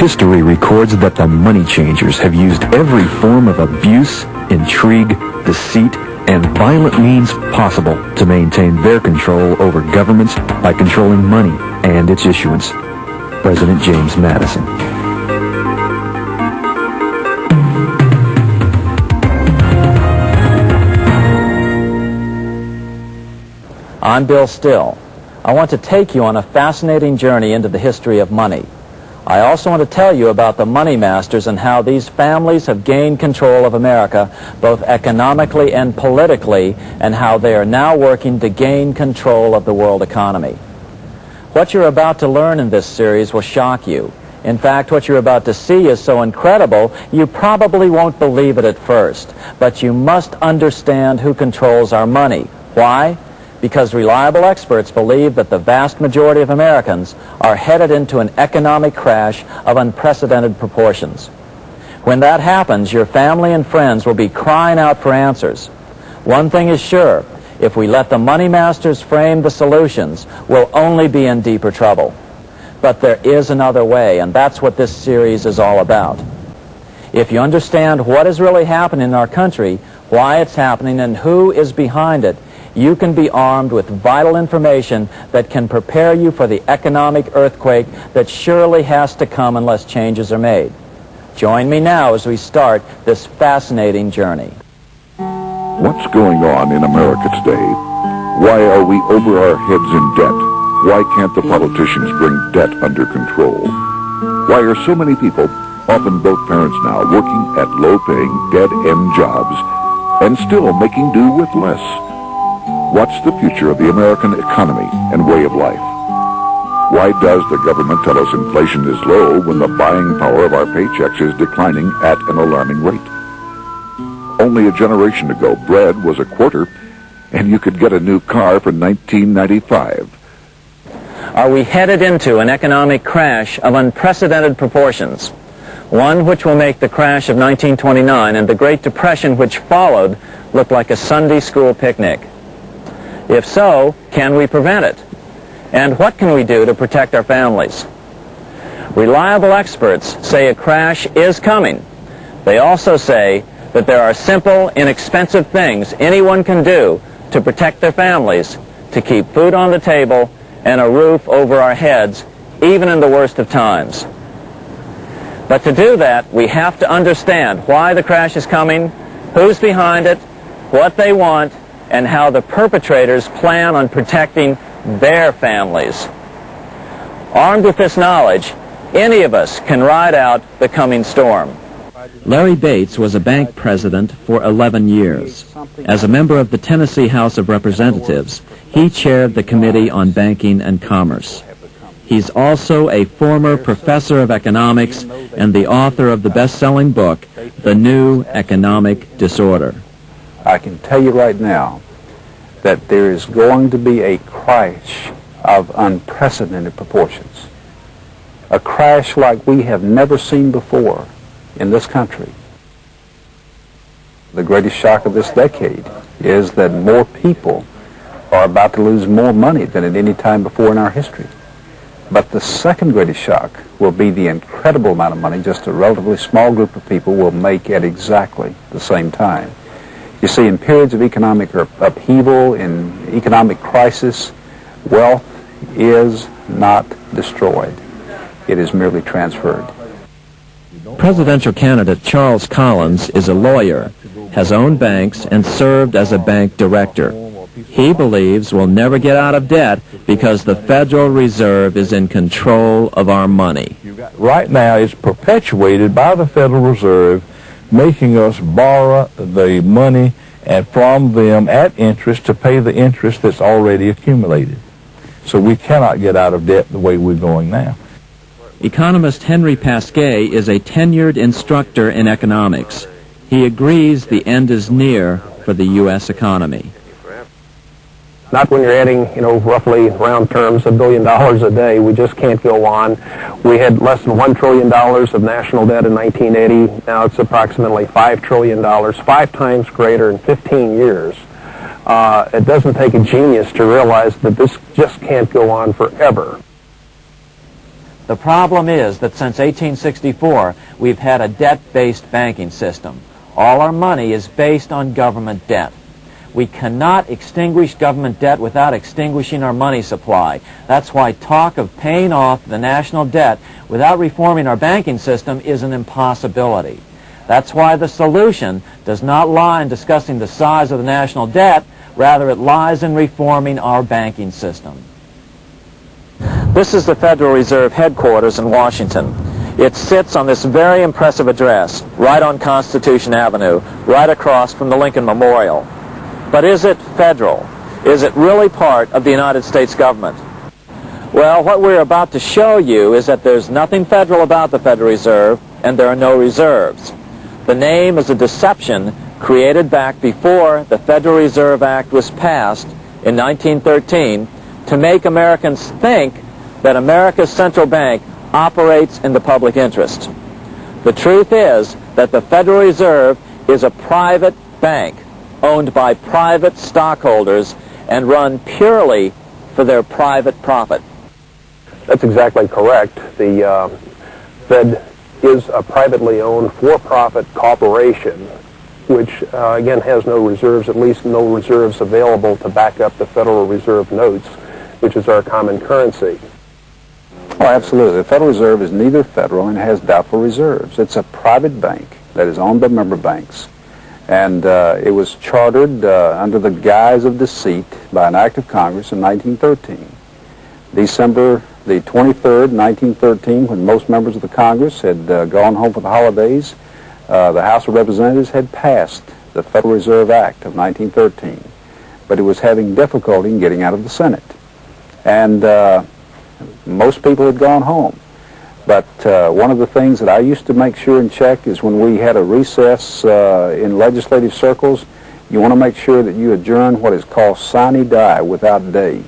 History records that the money changers have used every form of abuse, intrigue, deceit, and violent means possible to maintain their control over governments by controlling money and its issuance. President James Madison. I'm Bill Still. I want to take you on a fascinating journey into the history of money. I also want to tell you about the money masters and how these families have gained control of America, both economically and politically, and how they are now working to gain control of the world economy. What you're about to learn in this series will shock you. In fact, what you're about to see is so incredible, you probably won't believe it at first. But you must understand who controls our money. Why? Because reliable experts believe that the vast majority of Americans are headed into an economic crash of unprecedented proportions. When that happens, your family and friends will be crying out for answers. One thing is sure, if we let the money masters frame the solutions, we'll only be in deeper trouble. But there is another way, and that's what this series is all about. If you understand what is really happening in our country, why it's happening, and who is behind it, you can be armed with vital information that can prepare you for the economic earthquake that surely has to come unless changes are made. Join me now as we start this fascinating journey. What's going on in America today? Why are we over our heads in debt? Why can't the politicians bring debt under control? Why are so many people, often both parents now, working at low-paying, dead-end jobs and still making do with less? What's the future of the American economy and way of life? Why does the government tell us inflation is low when the buying power of our paychecks is declining at an alarming rate? Only a generation ago, bread was a quarter, and you could get a new car for $19.95. Are we headed into an economic crash of unprecedented proportions? One which will make the crash of 1929 and the Great Depression which followed look like a Sunday school picnic. If so, can we prevent it? And what can we do to protect our families? Reliable experts say a crash is coming. They also say that there are simple, inexpensive things anyone can do to protect their families, to keep food on the table and a roof over our heads, even in the worst of times. But to do that, we have to understand why the crash is coming, who's behind it, what they want, and how the perpetrators plan on protecting their families. Armed with this knowledge, any of us can ride out the coming storm. Larry Bates was a bank president for 11 years. As a member of the Tennessee House of Representatives, he chaired the Committee on Banking and Commerce. He's also a former professor of economics and the author of the best-selling book, The New Economic Disorder. I can tell you right now that there is going to be a crash of unprecedented proportions. A crash like we have never seen before in this country. The greatest shock of this decade is that more people are about to lose more money than at any time before in our history. But the second greatest shock will be the incredible amount of money just a relatively small group of people will make at exactly the same time. You see, in periods of economic upheaval, in economic crisis, wealth is not destroyed. It is merely transferred. Presidential candidate Charles Collins is a lawyer, has owned banks, and served as a bank director. He believes we'll never get out of debt because the Federal Reserve is in control of our money. Right now, it's perpetuated by the Federal Reserve, making us borrow the money and from them at interest to pay the interest that's already accumulated. So we cannot get out of debt the way we're going now. Economist Henry Pasquet is a tenured instructor in economics. He agrees the end is near for the U.S. economy. Not when you're adding, roughly round terms $1 billion a day. We just can't go on. We had less than $1 trillion of national debt in 1980. Now it's approximately $5 trillion, 5 times greater in 15 years. It doesn't take a genius to realize that this just can't go on forever. The problem is that since 1864, we've had a debt-based banking system. All our money is based on government debt. We cannot extinguish government debt without extinguishing our money supply. That's why talk of paying off the national debt without reforming our banking system is an impossibility. That's why the solution does not lie in discussing the size of the national debt, rather it lies in reforming our banking system. This is the Federal Reserve headquarters in Washington. It sits on this very impressive address, right on Constitution Avenue, right across from the Lincoln Memorial. But is it federal? Is it really part of the United States government? Well, what we're about to show you is that there's nothing federal about the Federal Reserve, and there are no reserves. The name is a deception created back before the Federal Reserve Act was passed in 1913 to make Americans think that America's central bank operates in the public interest. The truth is that the Federal Reserve is a private bank owned by private stockholders and run purely for their private profit. That's exactly correct. The Fed is a privately owned for-profit corporation which, again, has no reserves, at least no reserves available to back up the Federal Reserve notes, which is our common currency. Oh, absolutely. The Federal Reserve is neither federal and has doubtful reserves. It's a private bank that is owned by member banks. And it was chartered under the guise of deceit by an act of Congress in 1913. December the 23rd, 1913, when most members of the Congress had gone home for the holidays, the House of Representatives had passed the Federal Reserve Act of 1913, but it was having difficulty in getting out of the Senate. And most people had gone home. But one of the things that I used to make sure and check is when we had a recess in legislative circles, you want to make sure that you adjourn what is called sine die, without day.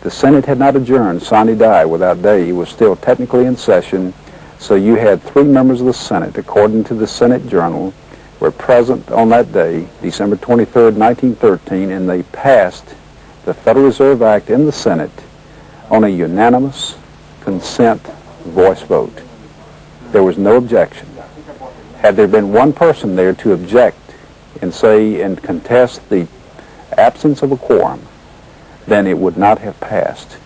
The Senate had not adjourned sine die, without day. It was still technically in session, so you had 3 members of the Senate, according to the Senate Journal, were present on that day, December 23rd, 1913, and they passed the Federal Reserve Act in the Senate on a unanimous consent voice vote. There was no objection. Had there been one person there to object and say and contest the absence of a quorum, then it would not have passed.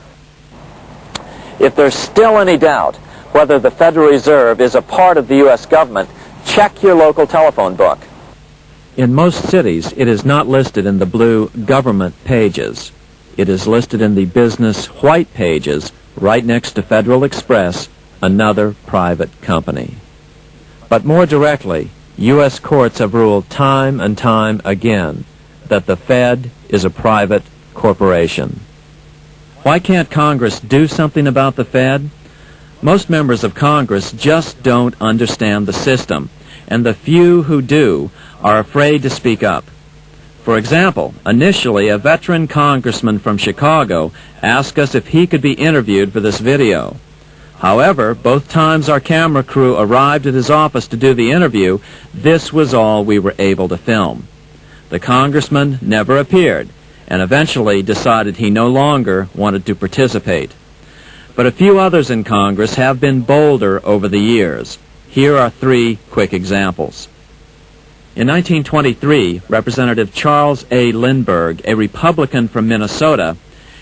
If there's still any doubt whether the Federal Reserve is a part of the U.S. government, check your local telephone book. In most cities, it is not listed in the blue government pages. It is listed in the business white pages right next to Federal Express, another private company. But more directly, U.S. courts have ruled time and time again that the Fed is a private corporation. Why can't Congress do something about the Fed? Most members of Congress just don't understand the system, and the few who do are afraid to speak up. For example, initially a veteran congressman from Chicago asked us if he could be interviewed for this video. However, both times our camera crew arrived at his office to do the interview, this was all we were able to film. The congressman never appeared, and eventually decided he no longer wanted to participate. But a few others in Congress have been bolder over the years. Here are 3 quick examples. In 1923, Representative Charles A. Lindbergh, a Republican from Minnesota,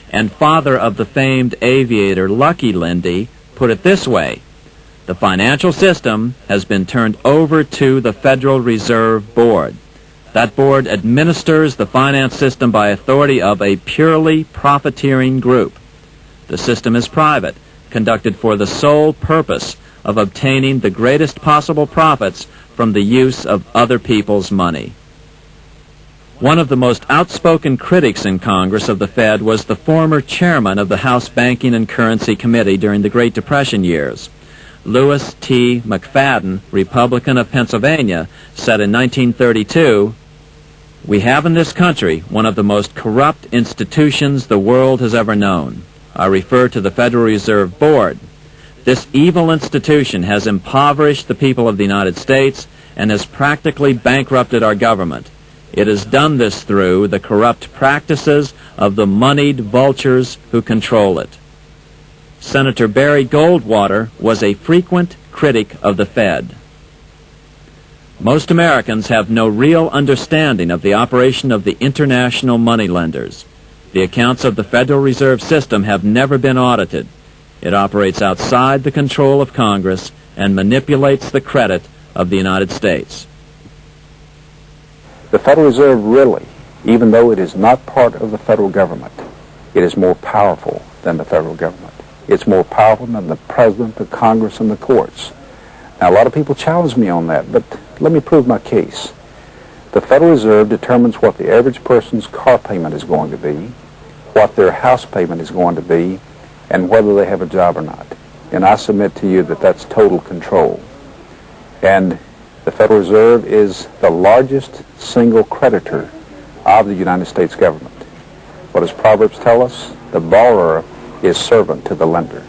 and father of the famed aviator Lucky Lindy, put it this way: the financial system has been turned over to the Federal Reserve Board. That board administers the finance system by authority of a purely profiteering group. The system is private, conducted for the sole purpose of obtaining the greatest possible profits from the use of other people's money. One of the most outspoken critics in Congress of the Fed was the former chairman of the House Banking and Currency Committee during the Great Depression years. Louis T. McFadden, Republican of Pennsylvania, said in 1932, "We have in this country one of the most corrupt institutions the world has ever known. I refer to the Federal Reserve Board. This evil institution has impoverished the people of the United States and has practically bankrupted our government. It has done this through the corrupt practices of the moneyed vultures who control it." Senator Barry Goldwater was a frequent critic of the Fed. Most Americans have no real understanding of the operation of the international moneylenders. The accounts of the Federal Reserve System have never been audited. It operates outside the control of Congress and manipulates the credit of the United States. The Federal Reserve really, even though it is not part of the federal government, it is more powerful than the federal government. It's more powerful than the President, the Congress, and the courts. Now, a lot of people challenge me on that, but let me prove my case. The Federal Reserve determines what the average person's car payment is going to be, what their house payment is going to be, and whether they have a job or not. And I submit to you that that's total control. And the Federal Reserve is the largest single creditor of the United States government. What does Proverbs tell us? The borrower is servant to the lender.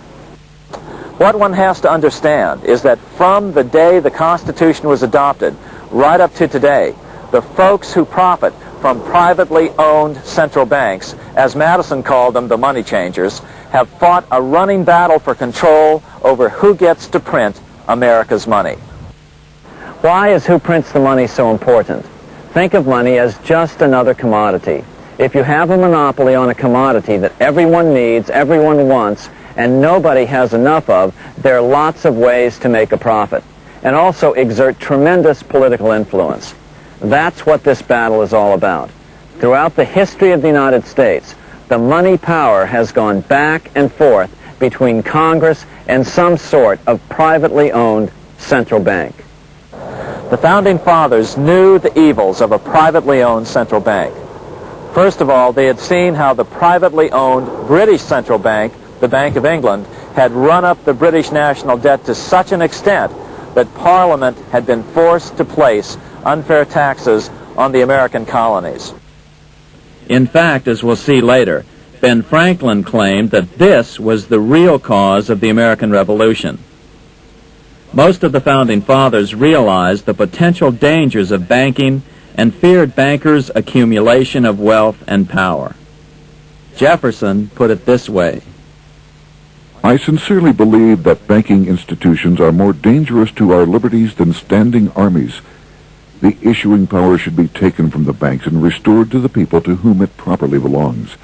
What one has to understand is that from the day the Constitution was adopted right up to today, the folks who profit from privately owned central banks, as Madison called them, the money changers, have fought a running battle for control over who gets to print America's money. Why is who prints the money so important? Think of money as just another commodity. If you have a monopoly on a commodity that everyone needs, everyone wants, and nobody has enough of, there are lots of ways to make a profit, and also exert tremendous political influence. That's what this battle is all about. Throughout the history of the United States, the money power has gone back and forth between Congress and some sort of privately owned central bank. The Founding Fathers knew the evils of a privately owned central bank. First of all, they had seen how the privately owned British central bank, the Bank of England, had run up the British national debt to such an extent that Parliament had been forced to place unfair taxes on the American colonies. In fact, as we'll see later, Ben Franklin claimed that this was the real cause of the American Revolution. Most of the Founding Fathers realized the potential dangers of banking and feared bankers' accumulation of wealth and power. Jefferson put it this way: I sincerely believe that banking institutions are more dangerous to our liberties than standing armies. The issuing power should be taken from the banks and restored to the people to whom it properly belongs.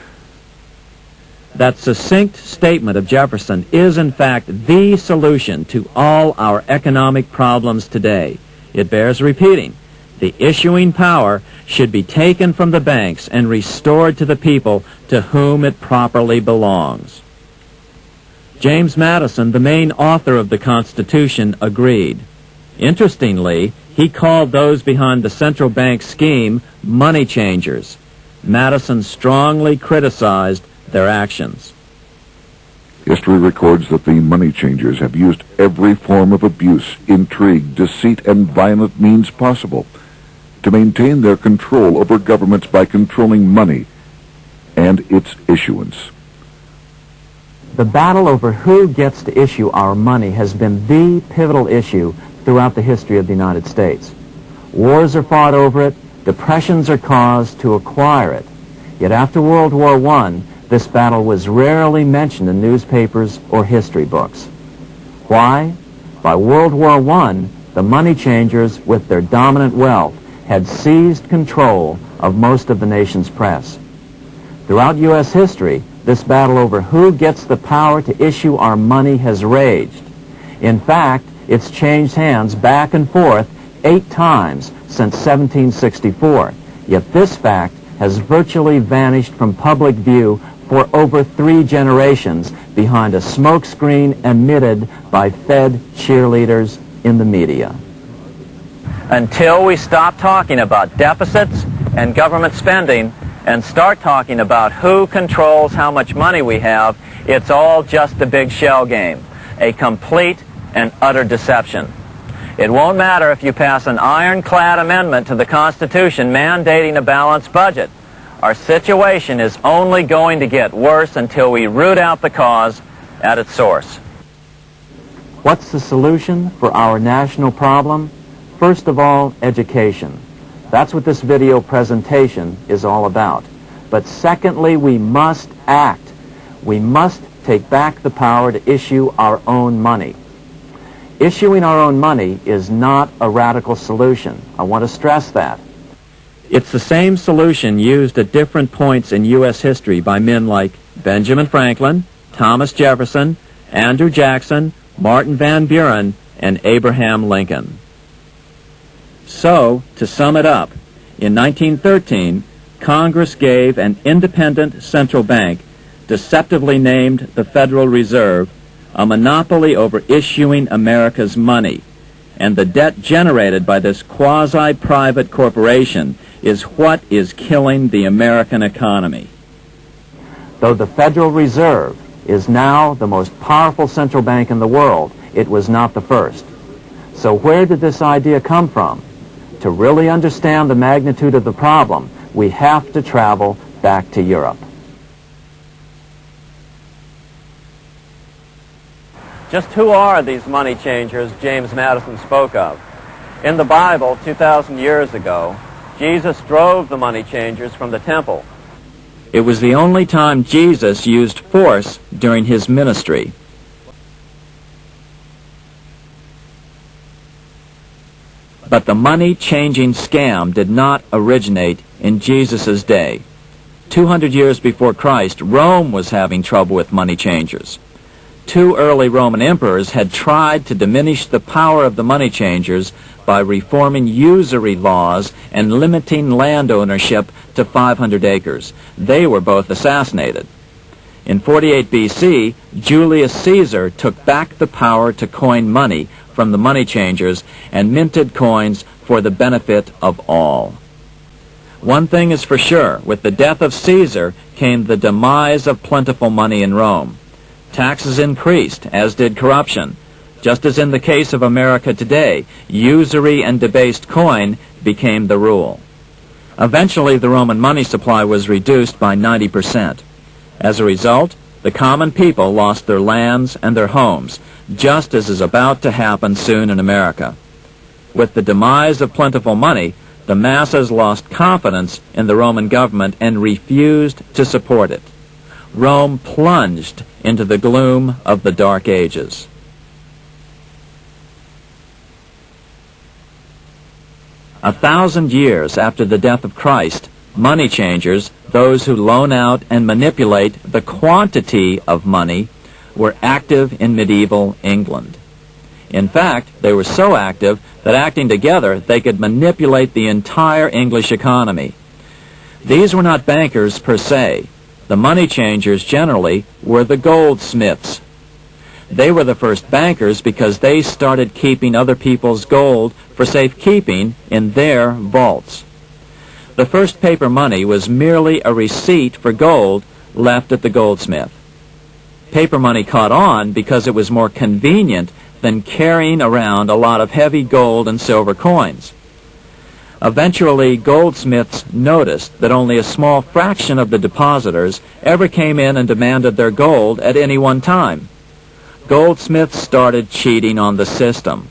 That succinct statement of Jefferson is, in fact, the solution to all our economic problems today. It bears repeating. The issuing power should be taken from the banks and restored to the people to whom it properly belongs. James Madison, the main author of the Constitution, agreed. Interestingly, he called those behind the central bank scheme money changers. Madison strongly criticized their actions. History records that the money changers have used every form of abuse, intrigue, deceit, and violent means possible to maintain their control over governments by controlling money and its issuance. The battle over who gets to issue our money has been the pivotal issue throughout the history of the United States. Wars are fought over it, depressions are caused to acquire it. Yet after World War I, this battle was rarely mentioned in newspapers or history books. Why? By World War I, the money changers, with their dominant wealth, had seized control of most of the nation's press. Throughout U.S. history, this battle over who gets the power to issue our money has raged. In fact, it's changed hands back and forth 8 times since 1764. Yet this fact has virtually vanished from public view for over 3 generations behind a smokescreen emitted by Fed cheerleaders in the media. Until we stop talking about deficits and government spending and start talking about who controls how much money we have, it's all just a big shell game, a complete and utter deception. It won't matter if you pass an ironclad amendment to the Constitution mandating a balanced budget. Our situation is only going to get worse until we root out the cause at its source. What's the solution for our national problem? First of all, education. That's what this video presentation is all about. But secondly, we must act. We must take back the power to issue our own money. Issuing our own money is not a radical solution. I want to stress that. It's the same solution used at different points in U.S. history by men like Benjamin Franklin, Thomas Jefferson, Andrew Jackson, Martin Van Buren, and Abraham Lincoln. So, to sum it up, in 1913, Congress gave an independent central bank, deceptively named the Federal Reserve, a monopoly over issuing America's money, and the debt generated by this quasi-private corporation is what is killing the American economy. Though the Federal Reserve is now the most powerful central bank in the world, it was not the first. So where did this idea come from? To really understand the magnitude of the problem, we have to travel back to Europe. Just who are these money changers James Madison spoke of? In the Bible, 2,000 years ago, Jesus drove the money changers from the temple. It was the only time Jesus used force during his ministry. But the money-changing scam did not originate in Jesus' day. 200 years before Christ, Rome was having trouble with money changers. 2 early Roman emperors had tried to diminish the power of the money changers by reforming usury laws and limiting land ownership to 500 acres. They were both assassinated. In 48 BC, Julius Caesar took back the power to coin money from the money changers and minted coins for the benefit of all. One thing is for sure, with the death of Caesar came the demise of plentiful money in Rome. Taxes increased, as did corruption. Just as in the case of America today, usury and debased coin became the rule. Eventually, the Roman money supply was reduced by 90%. As a result, the common people lost their lands and their homes, just as is about to happen soon in America. With the demise of plentiful money, the masses lost confidence in the Roman government and refused to support it. Rome plunged into the gloom of the Dark Ages. A 1,000 years after the death of Christ, money changers, those who loan out and manipulate the quantity of money, were active in medieval England. In fact, they were so active that acting together, they could manipulate the entire English economy. These were not bankers per se. The money changers generally were the goldsmiths. They were the first bankers because they started keeping other people's gold for safekeeping in their vaults. The first paper money was merely a receipt for gold left at the goldsmith. Paper money caught on because it was more convenient than carrying around a lot of heavy gold and silver coins. Eventually, goldsmiths noticed that only a small fraction of the depositors ever came in and demanded their gold at any one time. Goldsmiths started cheating on the system.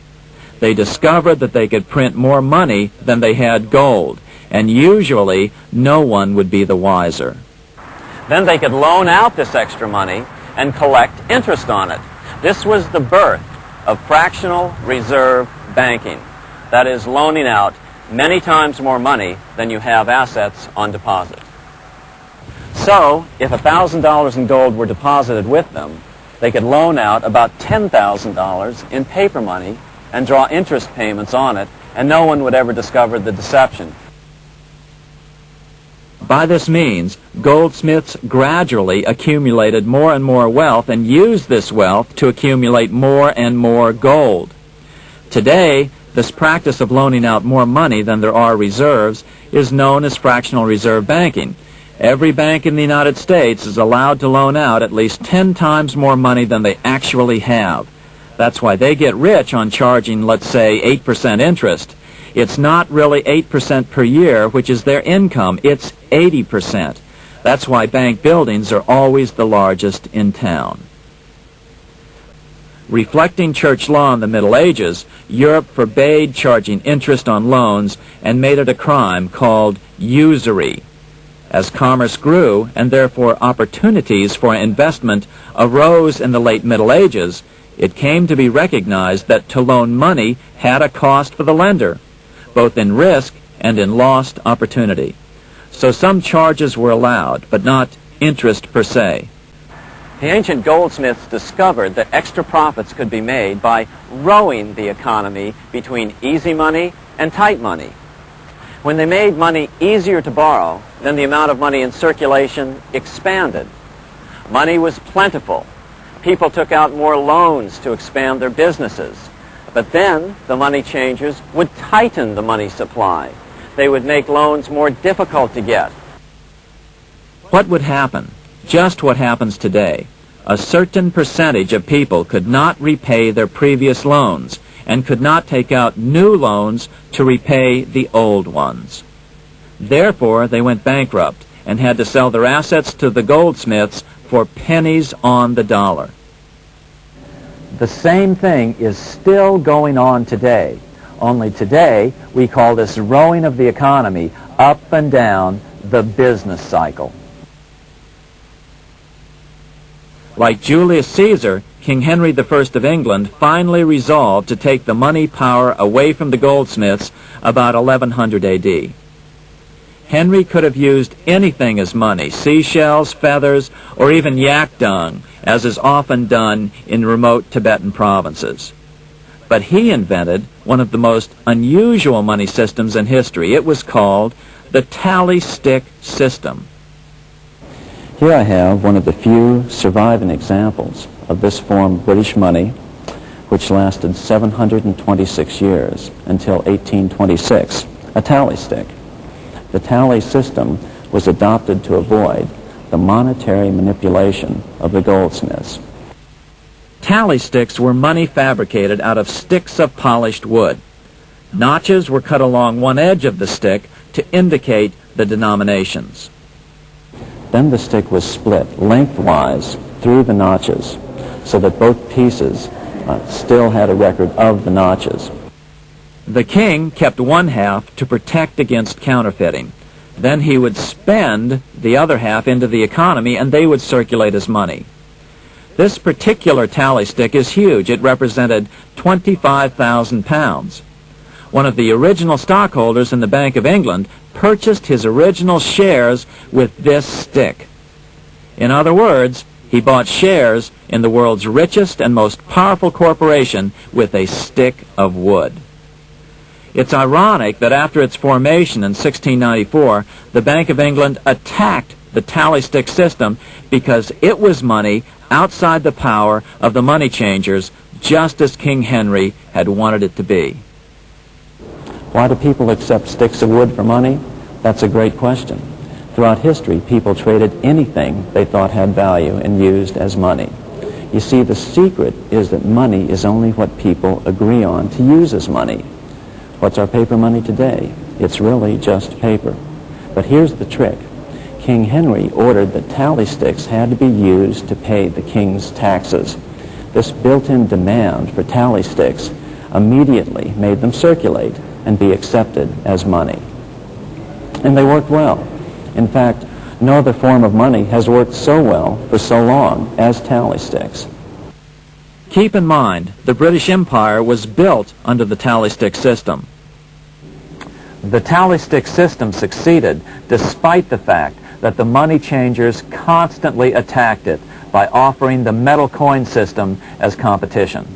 They discovered that they could print more money than they had gold, and usually no one would be the wiser. Then they could loan out this extra money and collect interest on it. This was the birth of fractional reserve banking. That is, loaning out many times more money than you have assets on deposit. So, if $1,000 in gold were deposited with them, they could loan out about $10,000 in paper money and draw interest payments on it, and no one would ever discover the deception. By this means, goldsmiths gradually accumulated more and more wealth and used this wealth to accumulate more and more gold. Today, this practice of loaning out more money than there are reserves is known as fractional reserve banking. Every bank in the United States is allowed to loan out at least 10 times more money than they actually have. That's why they get rich on charging, let's say, 8% interest. It's not really 8% per year, which is their income. It's 80%. That's why bank buildings are always the largest in town. Reflecting church law in the Middle Ages, Europe forbade charging interest on loans and made it a crime called usury. As commerce grew, and therefore opportunities for investment arose in the late Middle Ages, it came to be recognized that to loan money had a cost for the lender, both in risk and in lost opportunity. So some charges were allowed, but not interest per se. The ancient goldsmiths discovered that extra profits could be made by rowing the economy between easy money and tight money. When they made money easier to borrow, then the amount of money in circulation expanded. Money was plentiful. People took out more loans to expand their businesses. But then the money changers would tighten the money supply. They would make loans more difficult to get. What would happen? Just what happens today. A certain percentage of people could not repay their previous loans and could not take out new loans to repay the old ones. Therefore, they went bankrupt and had to sell their assets to the goldsmiths for pennies on the dollar. The same thing is still going on today. Only today, we call this rowing of the economy up and down the business cycle. Like Julius Caesar, King Henry I of England finally resolved to take the money power away from the goldsmiths about 1100 AD. Henry could have used anything as money, seashells, feathers, or even yak dung, as is often done in remote Tibetan provinces. But he invented one of the most unusual money systems in history. It was called the tally stick system. Here I have one of the few surviving examples of this form of British money, which lasted 726 years until 1826, a tally stick. The tally system was adopted to avoid the monetary manipulation of the goldsmiths. Tally sticks were money fabricated out of sticks of polished wood. Notches were cut along one edge of the stick to indicate the denominations. Then the stick was split lengthwise through the notches so that both pieces still had a record of the notches. The king kept one half to protect against counterfeiting. Then he would spend the other half into the economy and they would circulate as money. This particular tally stick is huge. It represented 25,000 pounds. One of the original stockholders in the Bank of England purchased his original shares with this stick. In other words, he bought shares in the world's richest and most powerful corporation with a stick of wood. It's ironic that after its formation in 1694, the Bank of England attacked the tally stick system because it was money outside the power of the money changers, just as King Henry had wanted it to be. Why do people accept sticks of wood for money? That's a great question. Throughout history, people traded anything they thought had value and used as money. You see, the secret is that money is only what people agree on to use as money. What's our paper money today? It's really just paper. But here's the trick. King Henry ordered that tally sticks had to be used to pay the king's taxes. This built-in demand for tally sticks immediately made them circulate and be accepted as money. And they worked well. In fact, no other form of money has worked so well for so long as tally sticks. Keep in mind, the British Empire was built under the tally stick system. The tally stick system succeeded despite the fact that the money changers constantly attacked it by offering the metal coin system as competition.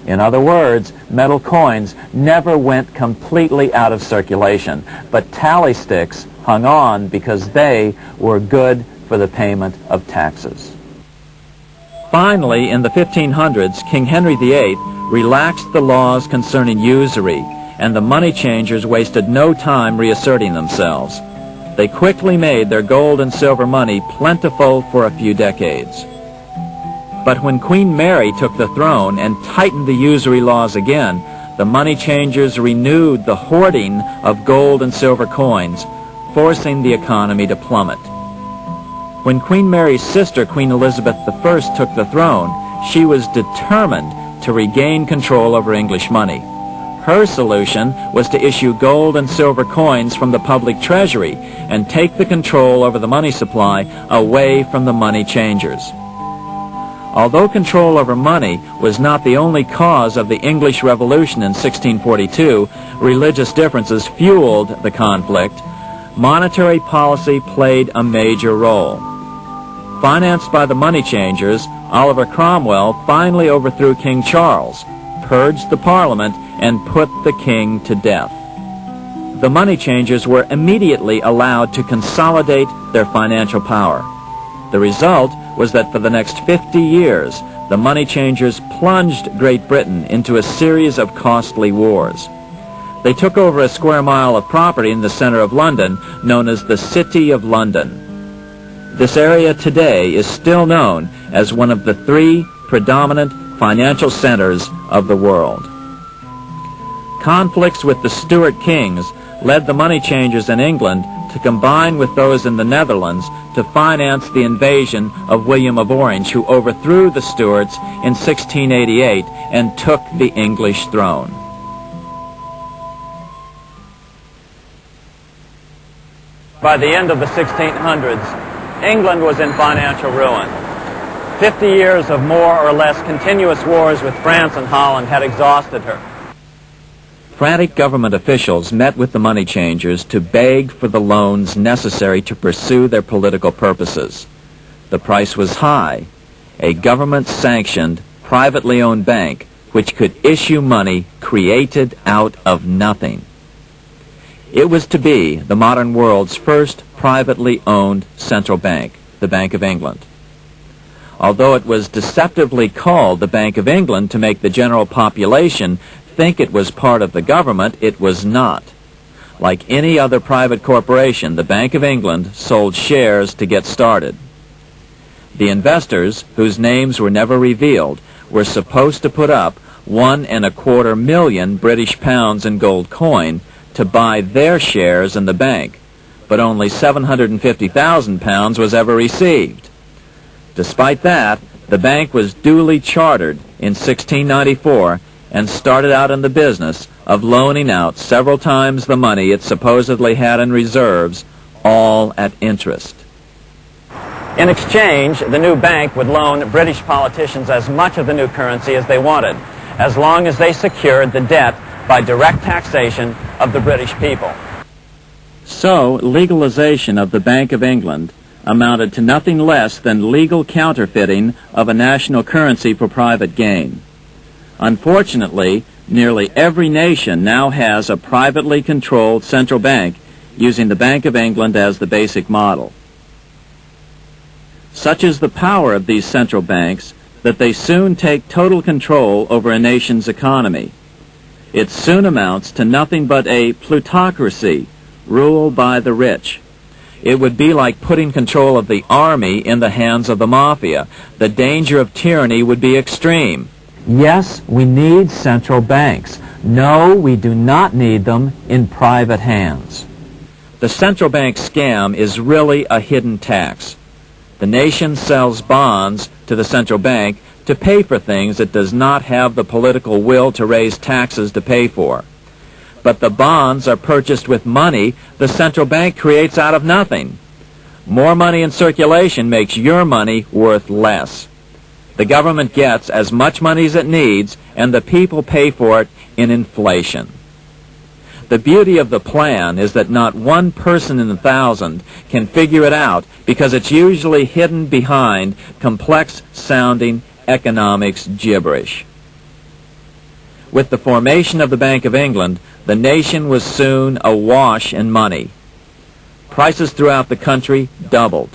In other words, metal coins never went completely out of circulation, but tally sticks hung on because they were good for the payment of taxes. Finally, in the 1500s, King Henry VIII relaxed the laws concerning usury, and the money changers wasted no time reasserting themselves. They quickly made their gold and silver money plentiful for a few decades. But when Queen Mary took the throne and tightened the usury laws again, the money changers renewed the hoarding of gold and silver coins, forcing the economy to plummet. When Queen Mary's sister, Queen Elizabeth I, took the throne, she was determined to regain control over English money. Her solution was to issue gold and silver coins from the public treasury and take the control over the money supply away from the money changers. Although control over money was not the only cause of the English Revolution in 1642, religious differences fueled the conflict. Monetary policy played a major role. Financed by the money changers, Oliver Cromwell finally overthrew King Charles, purged the Parliament, and put the king to death. The money changers were immediately allowed to consolidate their financial power. The result was that for the next 50 years, the money changers plunged Great Britain into a series of costly wars. They took over a square mile of property in the center of London, known as the City of London. This area today is still known as one of the 3 predominant financial centers of the world. Conflicts with the Stuart kings led the money changers in England to combine with those in the Netherlands to finance the invasion of William of Orange, who overthrew the Stuarts in 1688 and took the English throne. By the end of the 1600s, England was in financial ruin. 50 years of more or less continuous wars with France and Holland had exhausted her. Frantic government officials met with the money changers to beg for the loans necessary to pursue their political purposes. The price was high. A government-sanctioned, privately owned bank which could issue money created out of nothing. It was to be the modern world's first privately owned central bank, the Bank of England. Although it was deceptively called the Bank of England to make the general population think it was part of the government, it was not. Like any other private corporation, the Bank of England sold shares to get started. The investors, whose names were never revealed, were supposed to put up £1.25 million British pounds in gold coin to buy their shares in the bank, but only £750,000 was ever received. Despite that, the bank was duly chartered in 1694 and started out in the business of loaning out several times the money it supposedly had in reserves, all at interest. In exchange, the new bank would loan British politicians as much of the new currency as they wanted, as long as they secured the debt by direct taxation of the British people. So, legalization of the Bank of England amounted to nothing less than legal counterfeiting of a national currency for private gain. Unfortunately, nearly every nation now has a privately controlled central bank using the Bank of England as the basic model. Such is the power of these central banks that they soon take total control over a nation's economy. It soon amounts to nothing but a plutocracy, ruled by the rich. It would be like putting control of the army in the hands of the mafia. The danger of tyranny would be extreme. Yes, we need central banks. No, we do not need them in private hands. The central bank scam is really a hidden tax. The nation sells bonds to the central bank to pay for things it does not have the political will to raise taxes to pay for. But the bonds are purchased with money the central bank creates out of nothing. More money in circulation makes your money worth less. The government gets as much money as it needs, and the people pay for it in inflation. The beauty of the plan is that not one person in 1,000 can figure it out because it's usually hidden behind complex-sounding economics gibberish. With the formation of the Bank of England, the nation was soon awash in money. Prices throughout the country doubled.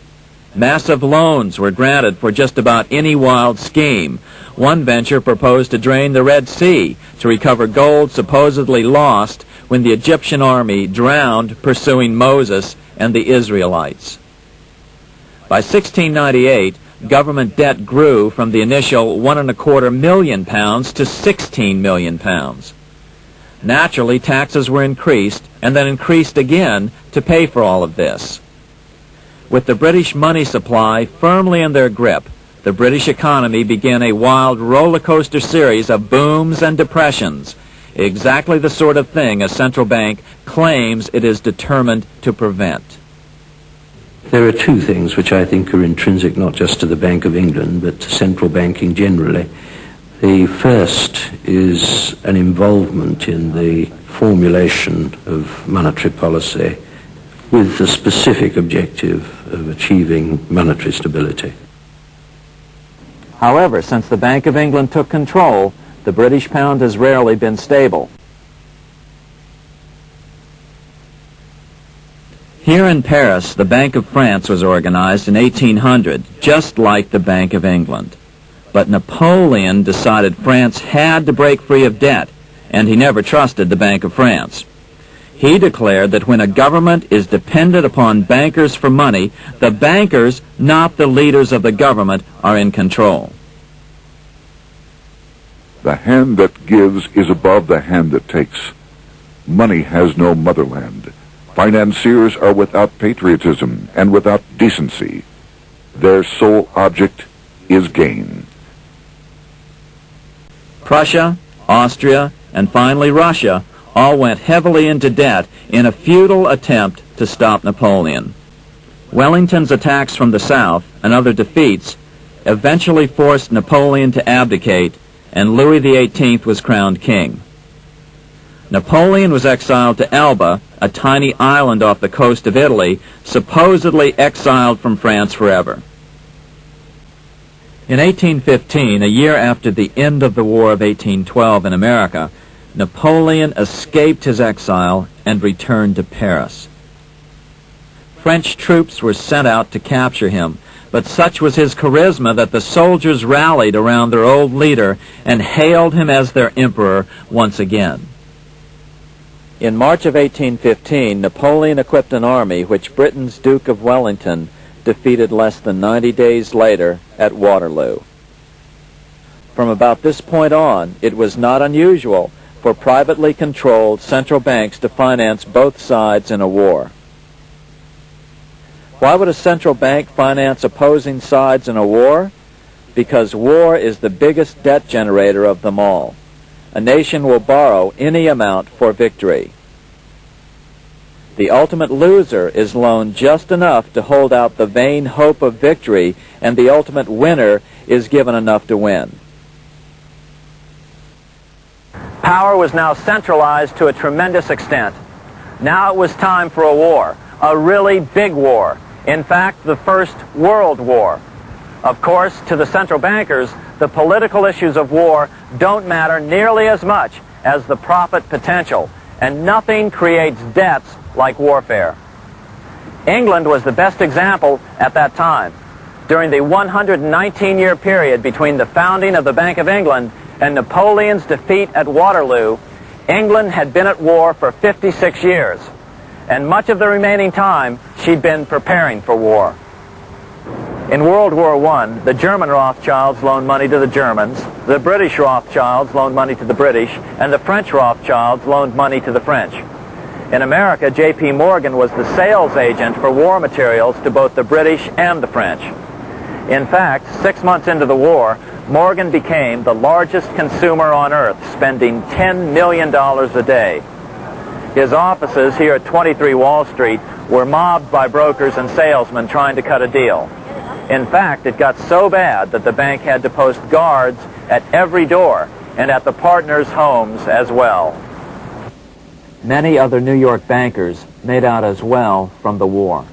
Massive loans were granted for just about any wild scheme. One venture proposed to drain the Red Sea to recover gold supposedly lost when the Egyptian army drowned pursuing Moses and the Israelites. By 1698, government debt grew from the initial £1.25 million to £16 million. Naturally, taxes were increased and then increased again to pay for all of this. With the British money supply firmly in their grip, the British economy began a wild roller coaster series of booms and depressions. exactly the sort of thing a central bank claims it is determined to prevent. There are two things which I think are intrinsic not just to the Bank of England, but to central banking generally. The first is an involvement in the formulation of monetary policy with the specific objective of achieving monetary stability. However, since the Bank of England took control, the British pound has rarely been stable. Here in Paris, the Bank of France was organized in 1800, just like the Bank of England. But Napoleon decided France had to break free of debt, and he never trusted the Bank of France. He declared that when a government is dependent upon bankers for money, the bankers, not the leaders of the government, are in control. The hand that gives is above the hand that takes. Money has no motherland. Financiers are without patriotism and without decency. Their sole object is gain. Prussia, Austria, and finally Russia all went heavily into debt in a futile attempt to stop Napoleon. Wellington's attacks from the south and other defeats eventually forced Napoleon to abdicate, and Louis XVIII was crowned king. Napoleon was exiled to Elba, a tiny island off the coast of Italy, supposedly exiled from France forever. In 1815, a year after the end of the War of 1812 in America, Napoleon escaped his exile and returned to Paris. French troops were sent out to capture him, but such was his charisma that the soldiers rallied around their old leader and hailed him as their emperor once again. In March of 1815, Napoleon equipped an army which Britain's Duke of Wellington defeated less than 90 days later at Waterloo. From about this point on, it was not unusual for privately controlled central banks to finance both sides in a war. Why would a central bank finance opposing sides in a war? Because war is the biggest debt generator of them all. A nation will borrow any amount for victory. The ultimate loser is loaned just enough to hold out the vain hope of victory, and the ultimate winner is given enough to win. Power was now centralized to a tremendous extent. Now it was time for a war, a really big war. In fact, the First World War. Of course, to the central bankers, the political issues of war don't matter nearly as much as the profit potential, and nothing creates debts like warfare. England was the best example at that time. During the 119-year period between the founding of the Bank of England and Napoleon's defeat at Waterloo, England had been at war for 56 years, and much of the remaining time she'd been preparing for war. In World War I, the German Rothschilds loaned money to the Germans, the British Rothschilds loaned money to the British, and the French Rothschilds loaned money to the French. In America, J.P. Morgan was the sales agent for war materials to both the British and the French. In fact, 6 months into the war, Morgan became the largest consumer on earth, spending $10 million a day. His offices here at 23 Wall Street were mobbed by brokers and salesmen trying to cut a deal. In fact, it got so bad that the bank had to post guards at every door and at the partners' homes as well. Many other New York bankers made out as well from the war.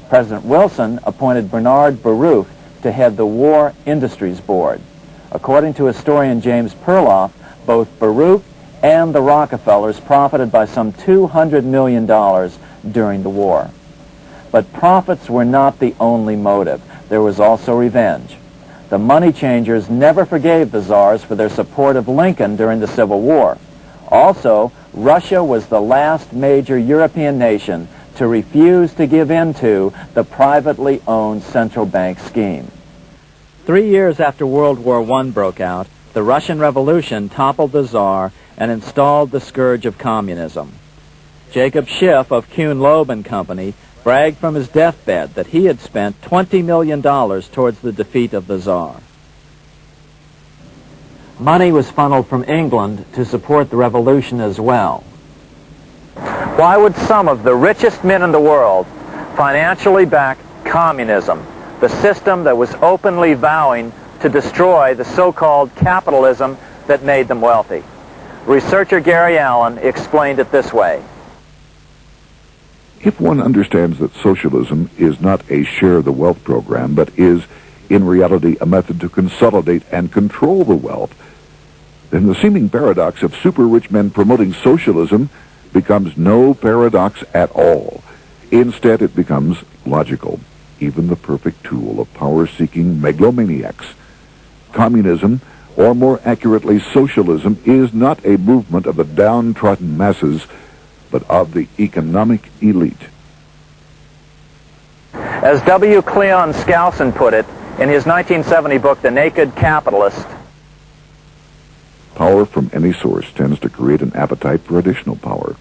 President Wilson appointed Bernard Baruch to head the War Industries Board. According to historian James Perloff, both Baruch and the Rockefellers profited by some $200 million during the war. But profits were not the only motive. There was also revenge. The money changers never forgave the czars for their support of Lincoln during the Civil War. Also, Russia was the last major European nation to refuse to give in to the privately owned central bank scheme. 3 years after World War I broke out, the Russian Revolution toppled the Tsar and installed the scourge of communism. Jacob Schiff of Kuhn Loeb and Company bragged from his deathbed that he had spent $20 million towards the defeat of the Tsar. Money was funneled from England to support the revolution as well. Why would some of the richest men in the world financially back communism, the system that was openly vowing to destroy the so-called capitalism that made them wealthy? Researcher Gary Allen explained it this way. If one understands that socialism is not a share the wealth program, but is in reality a method to consolidate and control the wealth, then the seeming paradox of super rich men promoting socialism becomes no paradox at all. Instead, it becomes logical, even the perfect tool of power-seeking megalomaniacs. Communism, or more accurately socialism, is not a movement of the downtrodden masses, but of the economic elite. As W. Cleon Skousen put it in his 1970 book, The Naked Capitalist, power from any source tends to create an appetite for additional power.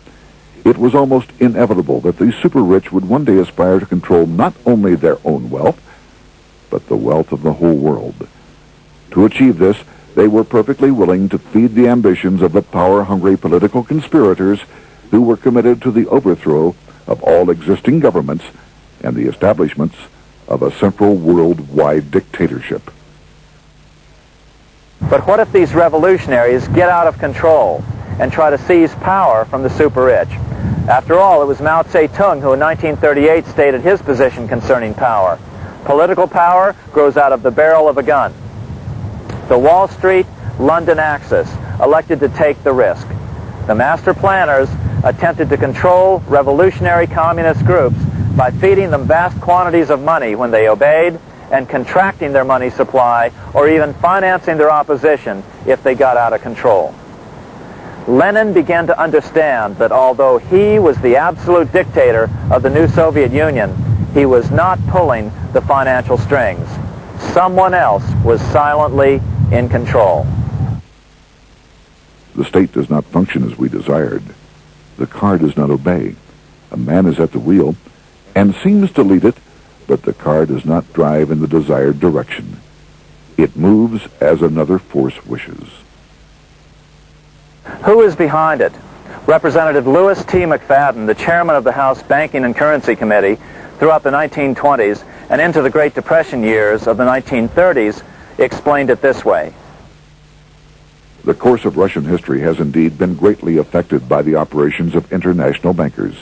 It was almost inevitable that the super-rich would one day aspire to control not only their own wealth, but the wealth of the whole world. To achieve this, they were perfectly willing to feed the ambitions of the power-hungry political conspirators who were committed to the overthrow of all existing governments and the establishments of a central worldwide dictatorship. but what if these revolutionaries get out of control and try to seize power from the super-rich? After all, it was Mao Zedong who in 1938 stated his position concerning power. Political power grows out of the barrel of a gun. The Wall Street, London axis elected to take the risk. The master planners attempted to control revolutionary communist groups by feeding them vast quantities of money when they obeyed and contracting their money supply or even financing their opposition if they got out of control. Lenin began to understand that although he was the absolute dictator of the new Soviet Union, he was not pulling the financial strings. Someone else was silently in control. The state does not function as we desired. The car does not obey. A man is at the wheel and seems to lead it, but the car does not drive in the desired direction. It moves as another force wishes. Who is behind it? Representative Louis T. McFadden, the chairman of the House Banking and Currency Committee throughout the 1920s and into the Great Depression years of the 1930s, explained it this way. The course of Russian history has indeed been greatly affected by the operations of international bankers.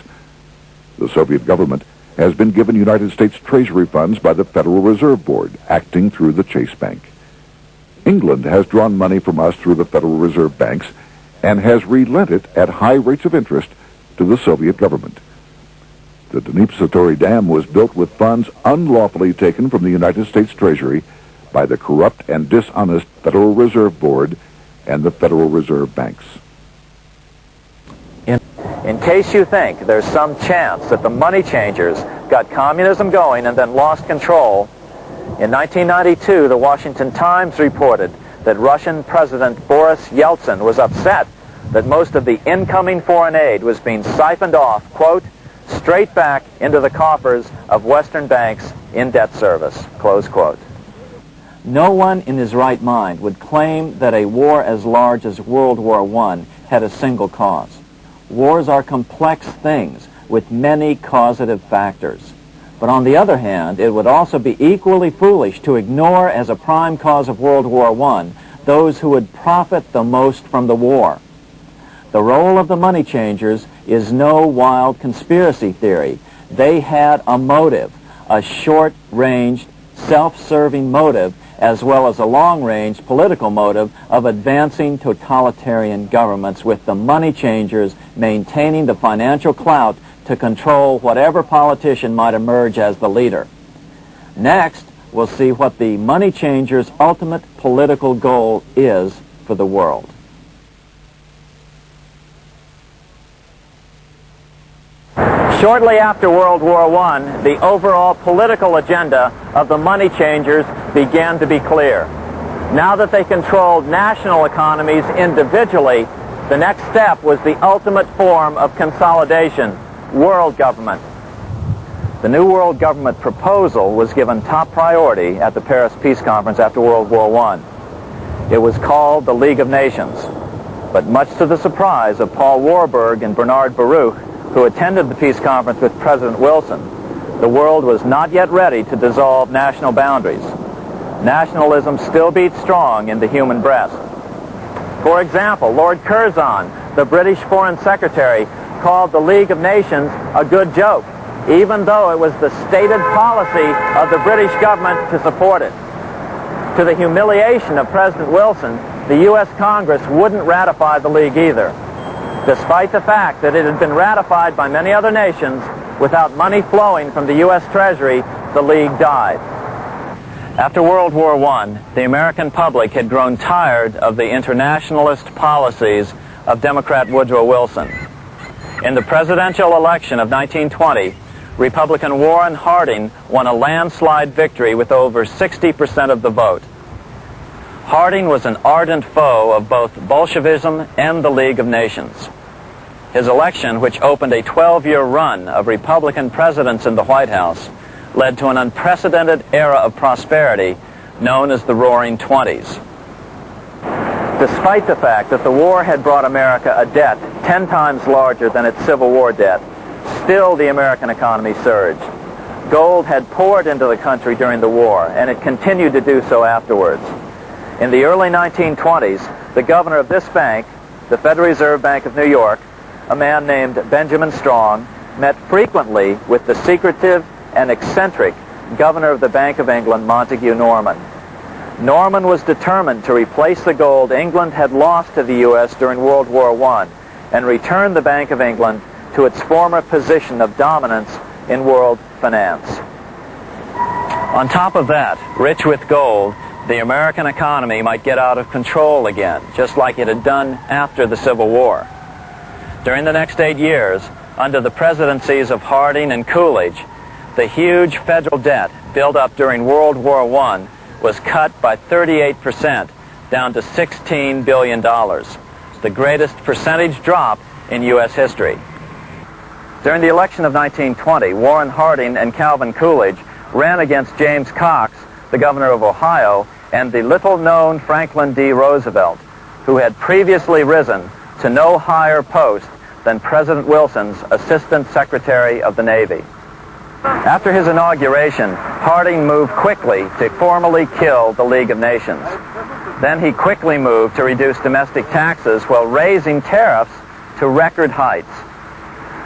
The Soviet government has been given United States Treasury funds by the Federal Reserve Board, acting through the Chase Bank. England has drawn money from us through the Federal Reserve banks and has relent it at high rates of interest to the Soviet government. The Dnipro Dam was built with funds unlawfully taken from the United States Treasury by the corrupt and dishonest Federal Reserve Board and the Federal Reserve banks. In case you think there's some chance that the money changers got communism going and then lost control, in 1992, the Washington Times reported that Russian President Boris Yeltsin was upset that most of the incoming foreign aid was being siphoned off, quote, straight back into the coffers of Western banks in debt service, close quote. No one in his right mind would claim that a war as large as World War I had a single cause. Wars are complex things with many causative factors. But on the other hand, it would also be equally foolish to ignore as a prime cause of World War I those who would profit the most from the war. The role of the money changers is no wild conspiracy theory. They had a motive, a short-ranged, self-serving motive, as well as a long-range political motive of advancing totalitarian governments, with the money changers maintaining the financial clout to control whatever politician might emerge as the leader. Next, we'll see what the money changers' ultimate political goal is for the world. Shortly after World War I, the overall political agenda of the money changers began to be clear. Now that they controlled national economies individually, the next step was the ultimate form of consolidation, world government. The new world government proposal was given top priority at the Paris Peace Conference after World War I. It was called the League of Nations. But much to the surprise of Paul Warburg and Bernard Baruch, who attended the peace conference with President Wilson, the world was not yet ready to dissolve national boundaries. Nationalism still beats strong in the human breast. For example, Lord Curzon, the British Foreign Secretary, called the League of Nations a good joke, even though it was the stated policy of the British government to support it. To the humiliation of President Wilson, the U.S. Congress wouldn't ratify the League either, despite the fact that it had been ratified by many other nations. Without money flowing from the U.S. Treasury, the League died. After World War I, the American public had grown tired of the internationalist policies of Democrat Woodrow Wilson. In the presidential election of 1920, Republican Warren Harding won a landslide victory with over 60% of the vote. Harding was an ardent foe of both Bolshevism and the League of Nations. His election, which opened a 12-year run of Republican presidents in the White House, led to an unprecedented era of prosperity known as the Roaring Twenties. Despite the fact that the war had brought America a debt 10 times larger than its Civil War debt, still the American economy surged. Gold had poured into the country during the war, and it continued to do so afterwards. In the early 1920s, the governor of this bank, the Federal Reserve Bank of New York, a man named Benjamin Strong, met frequently with the secretive and eccentric governor of the Bank of England, Montague Norman. Norman was determined to replace the gold England had lost to the U.S. during World War I and return the Bank of England to its former position of dominance in world finance. On top of that, rich with gold, the American economy might get out of control again, just like it had done after the Civil War. During the next 8 years, under the presidencies of Harding and Coolidge, the huge federal debt built up during World War I was cut by 38%, down to $16 billion, the greatest percentage drop in U.S. history. During the election of 1920, Warren Harding and Calvin Coolidge ran against James Cox, the governor of Ohio, and the little-known Franklin D. Roosevelt, who had previously risen to no higher post than President Wilson's Assistant Secretary of the Navy. After his inauguration, Harding moved quickly to formally kill the League of Nations. Then he quickly moved to reduce domestic taxes while raising tariffs to record heights.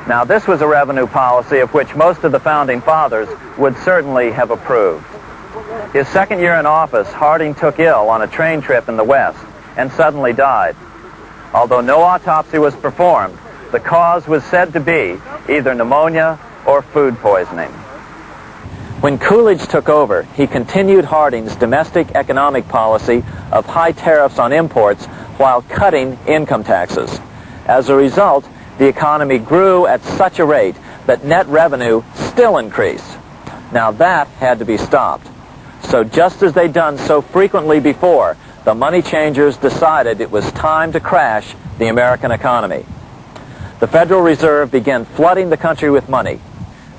Now, this was a revenue policy of which most of the Founding Fathers would certainly have approved. His second year in office, Harding took ill on a train trip in the West and suddenly died. Although no autopsy was performed, the cause was said to be either pneumonia or food poisoning. When Coolidge took over, he continued Harding's domestic economic policy of high tariffs on imports while cutting income taxes. As a result, the economy grew at such a rate that net revenue still increased. Now that had to be stopped. So just as they'd done so frequently before, the money changers decided it was time to crash the American economy. The Federal Reserve began flooding the country with money.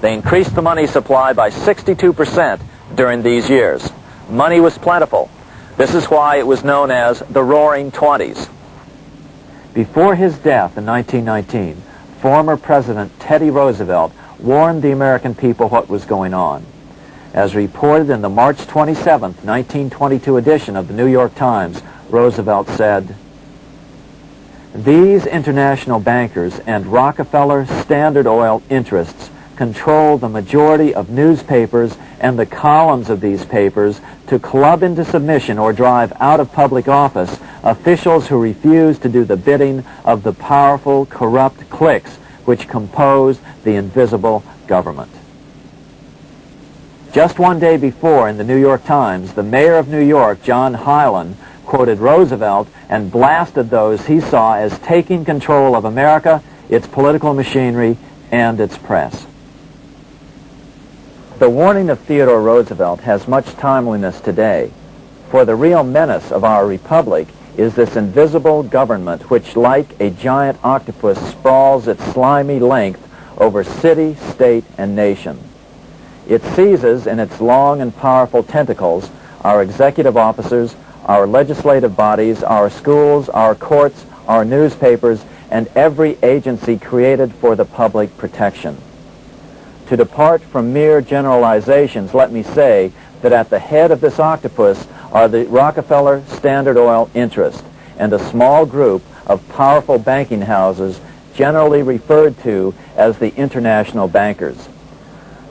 They increased the money supply by 62% during these years. Money was plentiful. This is why it was known as the Roaring Twenties. Before his death in 1919, former President Teddy Roosevelt warned the American people what was going on. As reported in the March 27, 1922 edition of the New York Times, Roosevelt said, "These international bankers and Rockefeller Standard Oil interests control the majority of newspapers and the columns of these papers to club into submission or drive out of public office officials who refuse to do the bidding of the powerful, corrupt cliques which compose the invisible government." Just one day before, in the New York Times, the mayor of New York, John Hylan, quoted Roosevelt and blasted those he saw as taking control of America, its political machinery, and its press. The warning of Theodore Roosevelt has much timeliness today, for the real menace of our republic is this invisible government which, like a giant octopus, sprawls its slimy length over city, state, and nation. It seizes in its long and powerful tentacles our executive officers, our legislative bodies, our schools, our courts, our newspapers, and every agency created for the public protection. To depart from mere generalizations, let me say that at the head of this octopus are the Rockefeller Standard Oil interest and a small group of powerful banking houses generally referred to as the international bankers.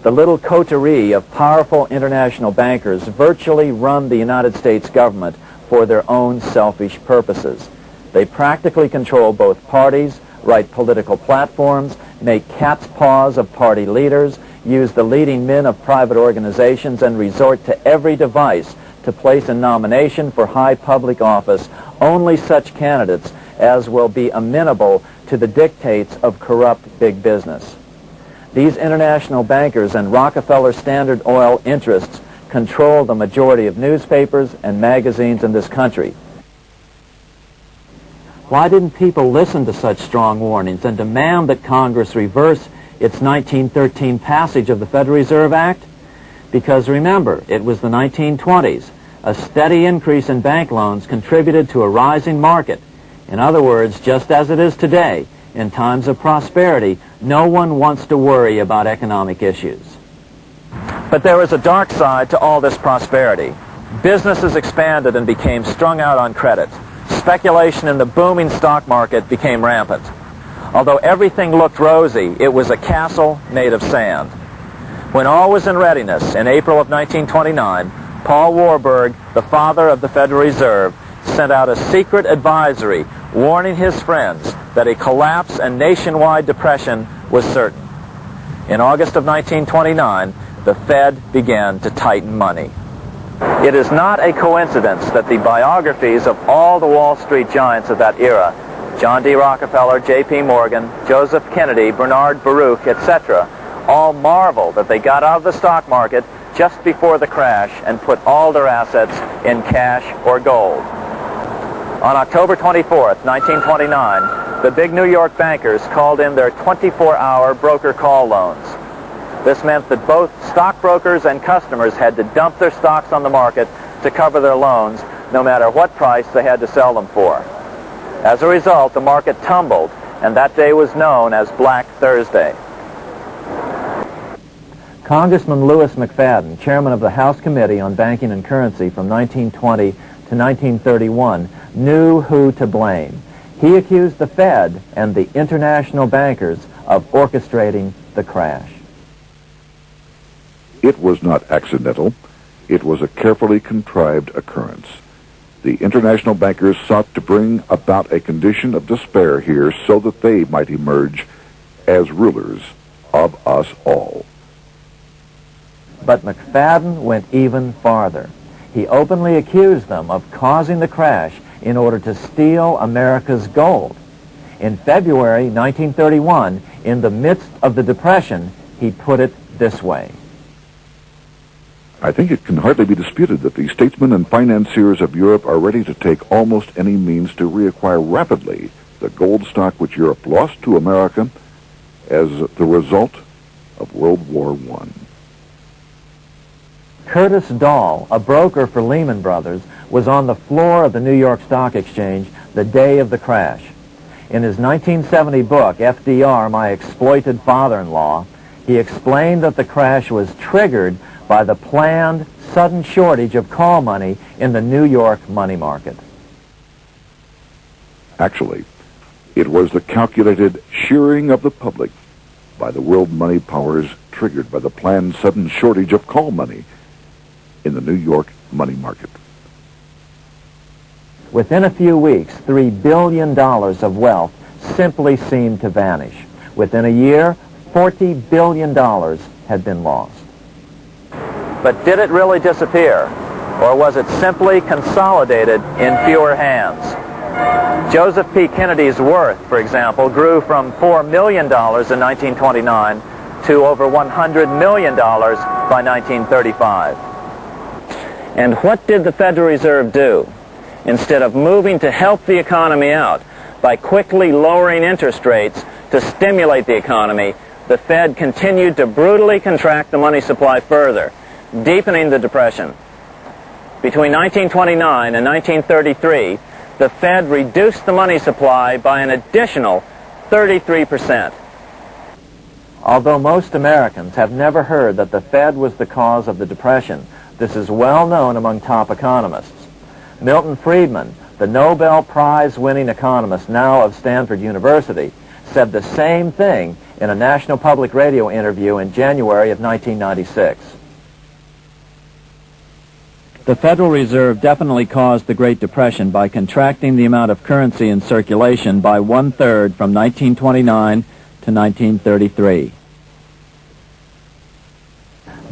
The little coterie of powerful international bankers virtually run the United States government for their own selfish purposes. They practically control both parties, write political platforms, make cat's paws of party leaders, use the leading men of private organizations, and resort to every device to place in nomination for high public office only such candidates as will be amenable to the dictates of corrupt big business. These international bankers and Rockefeller Standard Oil interests control the majority of newspapers and magazines in this country. Why didn't people listen to such strong warnings and demand that Congress reverse its 1913 passage of the Federal Reserve Act? Because remember, it was the 1920s. A steady increase in bank loans contributed to a rising market. In other words, just as it is today, in times of prosperity, no one wants to worry about economic issues. But there was a dark side to all this prosperity. Businesses expanded and became strung out on credit. Speculation in the booming stock market became rampant. Although everything looked rosy, it was a castle made of sand. When all was in readiness, in April of 1929, Paul Warburg, the father of the Federal Reserve, sent out a secret advisory warning his friends that a collapse and nationwide depression was certain. In August of 1929, the Fed began to tighten money. It is not a coincidence that the biographies of all the Wall Street giants of that era, John D. Rockefeller, J.P. Morgan, Joseph Kennedy, Bernard Baruch, etc., all marvel that they got out of the stock market just before the crash and put all their assets in cash or gold. On October 24th, 1929, the big New York bankers called in their 24-hour broker call loans. This meant that both stockbrokers and customers had to dump their stocks on the market to cover their loans, no matter what price they had to sell them for. As a result, the market tumbled, and that day was known as Black Thursday. Congressman Louis McFadden, chairman of the House Committee on Banking and Currency from 1920 to 1931, knew who to blame. He accused the Fed and the international bankers of orchestrating the crash. It was not accidental. It was a carefully contrived occurrence. The international bankers sought to bring about a condition of despair here so that they might emerge as rulers of us all. But McFadden went even farther. He openly accused them of causing the crash in order to steal America's gold. In February 1931, in the midst of the Depression, he put it this way. I think it can hardly be disputed that the statesmen and financiers of Europe are ready to take almost any means to reacquire rapidly the gold stock which Europe lost to America as the result of World War I. Curtis Dahl, a broker for Lehman Brothers, was on the floor of the New York Stock Exchange the day of the crash. In his 1970 book, FDR, My Exploited Father-in-Law, he explained that the crash was triggered by the planned sudden shortage of call money in the New York money market. Actually, it was the calculated shearing of the public by the world money powers triggered by the planned sudden shortage of call money in the New York money market. Within a few weeks, $3 billion of wealth simply seemed to vanish. Within a year, $40 billion had been lost. But did it really disappear? Or was it simply consolidated in fewer hands? Joseph P. Kennedy's worth, for example, grew from $4 million in 1929 to over $100 million by 1935. And what did the Federal Reserve do? Instead of moving to help the economy out by quickly lowering interest rates to stimulate the economy, the Fed continued to brutally contract the money supply further, deepening the Depression. Between 1929 and 1933, the Fed reduced the money supply by an additional 33%. Although most Americans have never heard that the Fed was the cause of the Depression, this is well known among top economists. Milton Friedman, the Nobel Prize-winning economist now of Stanford University, said the same thing in a National Public Radio interview in January of 1996. The Federal Reserve definitely caused the Great Depression by contracting the amount of currency in circulation by 1/3 from 1929 to 1933.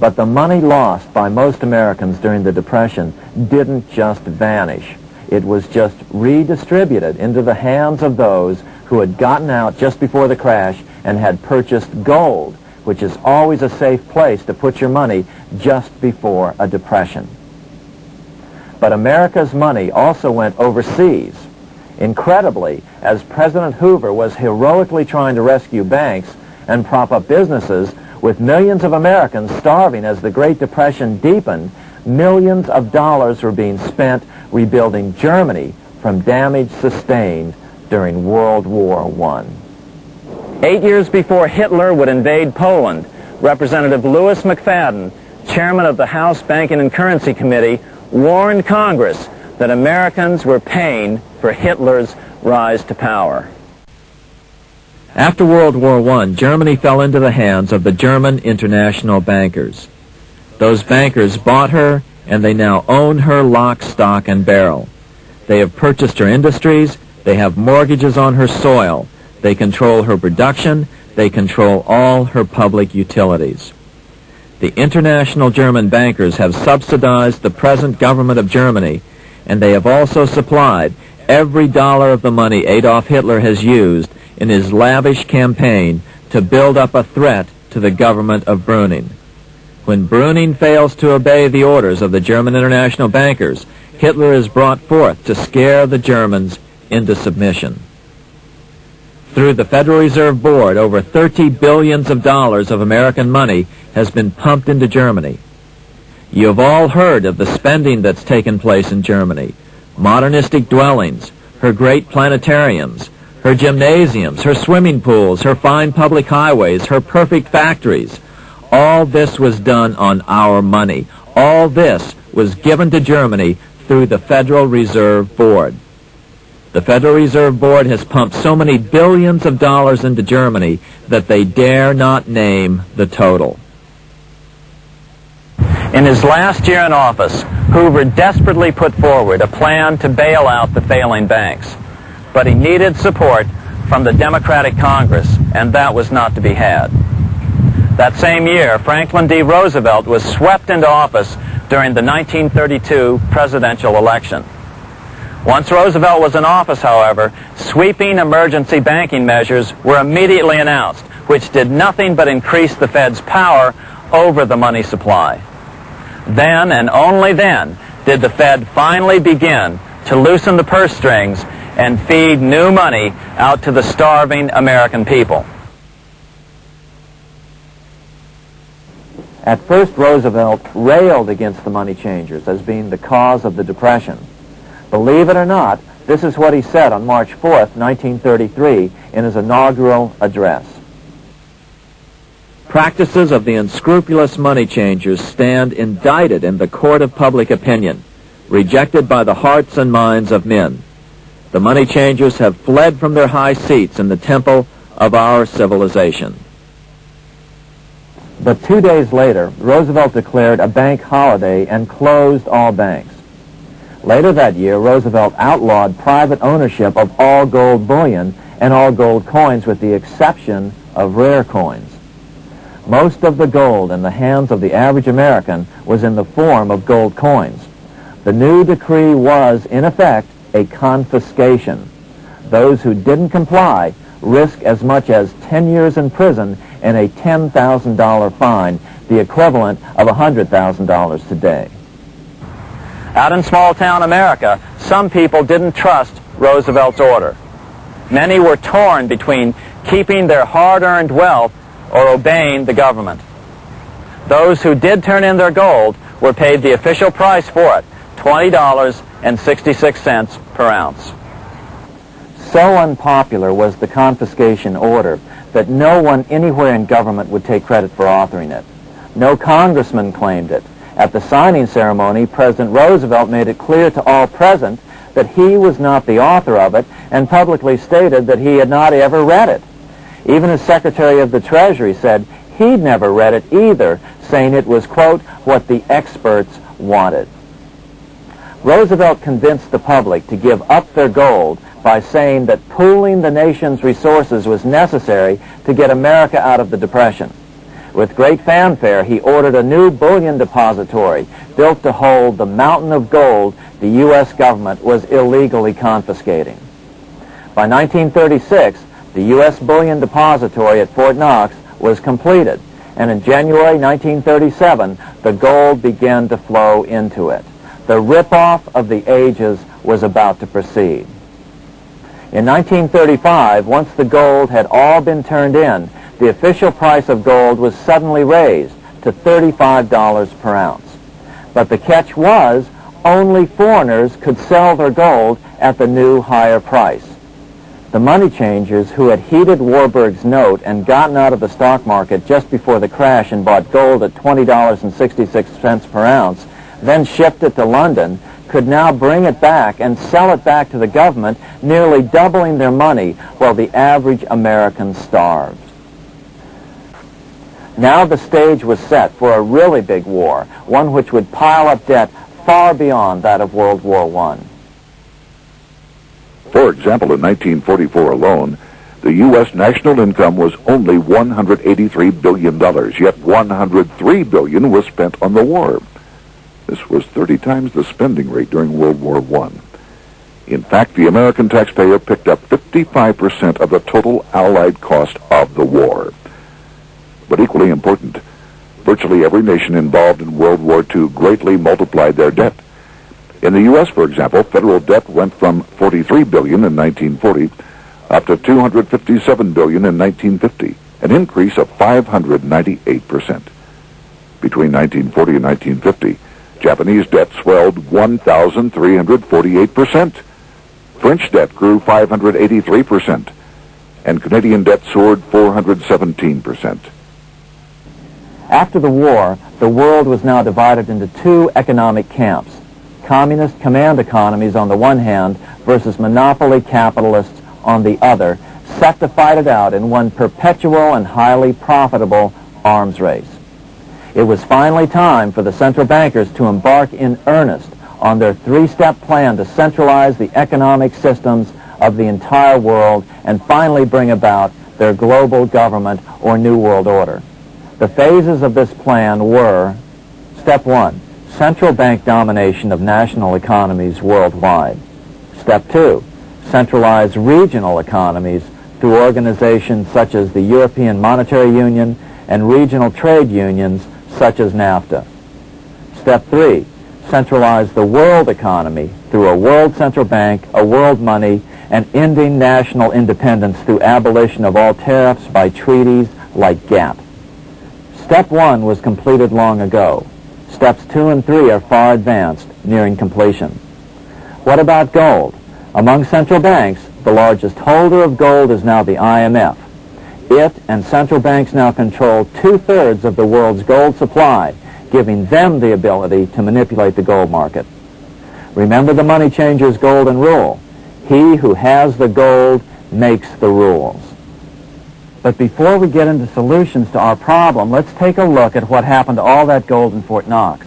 But the money lost by most Americans during the Depression didn't just vanish. It was just redistributed into the hands of those who had gotten out just before the crash and had purchased gold, which is always a safe place to put your money just before a depression. But America's money also went overseas. Incredibly, as President Hoover was heroically trying to rescue banks and prop up businesses, with millions of Americans starving as the Great Depression deepened, millions of dollars were being spent rebuilding Germany from damage sustained during World War I. 8 years before Hitler would invade Poland, Representative Louis McFadden, chairman of the House Banking and Currency Committee, warned Congress that Americans were paying for Hitler's rise to power. After World War I, Germany fell into the hands of the German international bankers. Those bankers bought her, and they now own her lock, stock, and barrel. They have purchased her industries, they have mortgages on her soil, they control her production, they control all her public utilities. The international German bankers have subsidized the present government of Germany, and they have also supplied every dollar of the money Adolf Hitler has used in his lavish campaign to build up a threat to the government of Brüning. When Brüning fails to obey the orders of the German international bankers, Hitler is brought forth to scare the Germans into submission. Through the Federal Reserve Board, over $30 billion of American money has been pumped into Germany. You have all heard of the spending that's taken place in Germany. Modernistic dwellings, her great planetariums, her gymnasiums, her swimming pools, her fine public highways, her perfect factories. All this was done on our money. All this was given to Germany through the Federal Reserve Board. The Federal Reserve Board has pumped so many billions of dollars into Germany that they dare not name the total. In his last year in office, Hoover desperately put forward a plan to bail out the failing banks. But he needed support from the Democratic Congress, and that was not to be had. That same year, Franklin D. Roosevelt was swept into office during the 1932 presidential election. Once Roosevelt was in office, however, sweeping emergency banking measures were immediately announced, which did nothing but increase the Fed's power over the money supply. Then, and only then, did the Fed finally begin to loosen the purse strings and feed new money out to the starving American people. At first, Roosevelt railed against the money changers as being the cause of the Depression. Believe it or not, this is what he said on March 4th, 1933, in his inaugural address. Practices of the unscrupulous money changers stand indicted in the court of public opinion, rejected by the hearts and minds of men. The money changers have fled from their high seats in the temple of our civilization. But 2 days later, Roosevelt declared a bank holiday and closed all banks. Later that year, Roosevelt outlawed private ownership of all gold bullion and all gold coins with the exception of rare coins. Most of the gold in the hands of the average American was in the form of gold coins. The new decree was, in effect, a confiscation. Those who didn't comply risk as much as 10 years in prison and a $10,000 fine, the equivalent of $100,000 today. Out in small-town America, some people didn't trust Roosevelt's order. Many were torn between keeping their hard-earned wealth or obeying the government. Those who did turn in their gold were paid the official price for it, $20.66 per ounce. So unpopular was the confiscation order that no one anywhere in government would take credit for authoring it. No congressman claimed it. At the signing ceremony, President Roosevelt made it clear to all present that he was not the author of it and publicly stated that he had not ever read it. Even his Secretary of the Treasury said he'd never read it either, saying it was, quote, what the experts wanted. Roosevelt convinced the public to give up their gold by saying that pooling the nation's resources was necessary to get America out of the Depression. With great fanfare, he ordered a new bullion depository built to hold the mountain of gold the U.S. government was illegally confiscating. By 1936, the U.S. bullion depository at Fort Knox was completed, and in January 1937, the gold began to flow into it. The rip-off of the ages was about to proceed. In 1935, once the gold had all been turned in, the official price of gold was suddenly raised to $35 per ounce. But the catch was, only foreigners could sell their gold at the new higher price. The money changers who had heeded Warburg's note and gotten out of the stock market just before the crash and bought gold at $20.66 per ounce, then shipped it to London, could now bring it back and sell it back to the government, nearly doubling their money while the average American starved. Now the stage was set for a really big war, one which would pile up debt far beyond that of World War I. For example, in 1944 alone, the U.S. national income was only $183 billion, yet $103 billion was spent on the war. This was 30 times the spending rate during World War I. In fact, the American taxpayer picked up 55% of the total Allied cost of the war. But equally important, virtually every nation involved in World War II greatly multiplied their debt. In the U.S., for example, federal debt went from $43 billion in 1940 up to $257 billion in 1950, an increase of 598%. Between 1940 and 1950, Japanese debt swelled 1,348%. French debt grew 583%, and Canadian debt soared 417%. After the war, the world was now divided into two economic camps: communist command economies on the one hand versus monopoly capitalists on the other, set to fight it out in one perpetual and highly profitable arms race. It was finally time for the central bankers to embark in earnest on their three-step plan to centralize the economic systems of the entire world and finally bring about their global government or New World Order. The phases of this plan were: Step 1, central bank domination of national economies worldwide. Step 2, centralized regional economies through organizations such as the European Monetary Union and regional trade unions such as NAFTA. Step 3, centralize the world economy through a world central bank, a world money, and ending national independence through abolition of all tariffs by treaties like GATT. Step 1 was completed long ago. Steps 2 and 3 are far advanced, nearing completion. What about gold? Among central banks, the largest holder of gold is now the IMF. It and central banks now control 2/3 of the world's gold supply, giving them the ability to manipulate the gold market. Remember the money changer's golden rule: he who has the gold makes the rules. But before we get into solutions to our problem, let's take a look at what happened to all that gold in Fort Knox.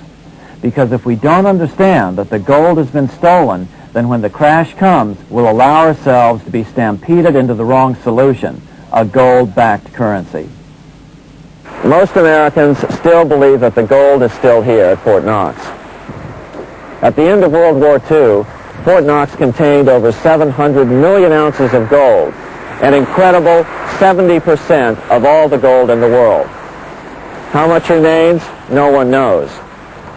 Because if we don't understand that the gold has been stolen, then when the crash comes, we'll allow ourselves to be stampeded into the wrong solution: a gold-backed currency. Most Americans still believe that the gold is still here at Fort Knox. At the end of World War II, Fort Knox contained over 700 million ounces of gold, an incredible 70% of all the gold in the world. How much remains? No one knows.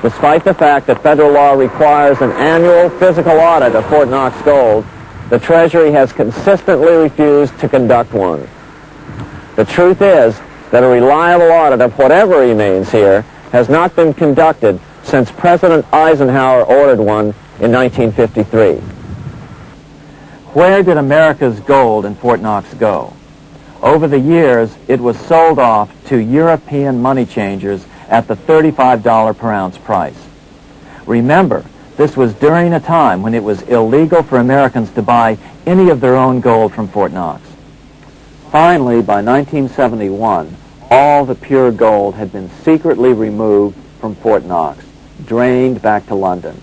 Despite the fact that federal law requires an annual physical audit of Fort Knox gold, the Treasury has consistently refused to conduct one. The truth is that a reliable audit of whatever remains here has not been conducted since President Eisenhower ordered one in 1953. Where did America's gold in Fort Knox go? Over the years, it was sold off to European money changers at the $35 per ounce price. Remember, this was during a time when it was illegal for Americans to buy any of their own gold from Fort Knox. Finally, by 1971, all the pure gold had been secretly removed from Fort Knox, drained back to London.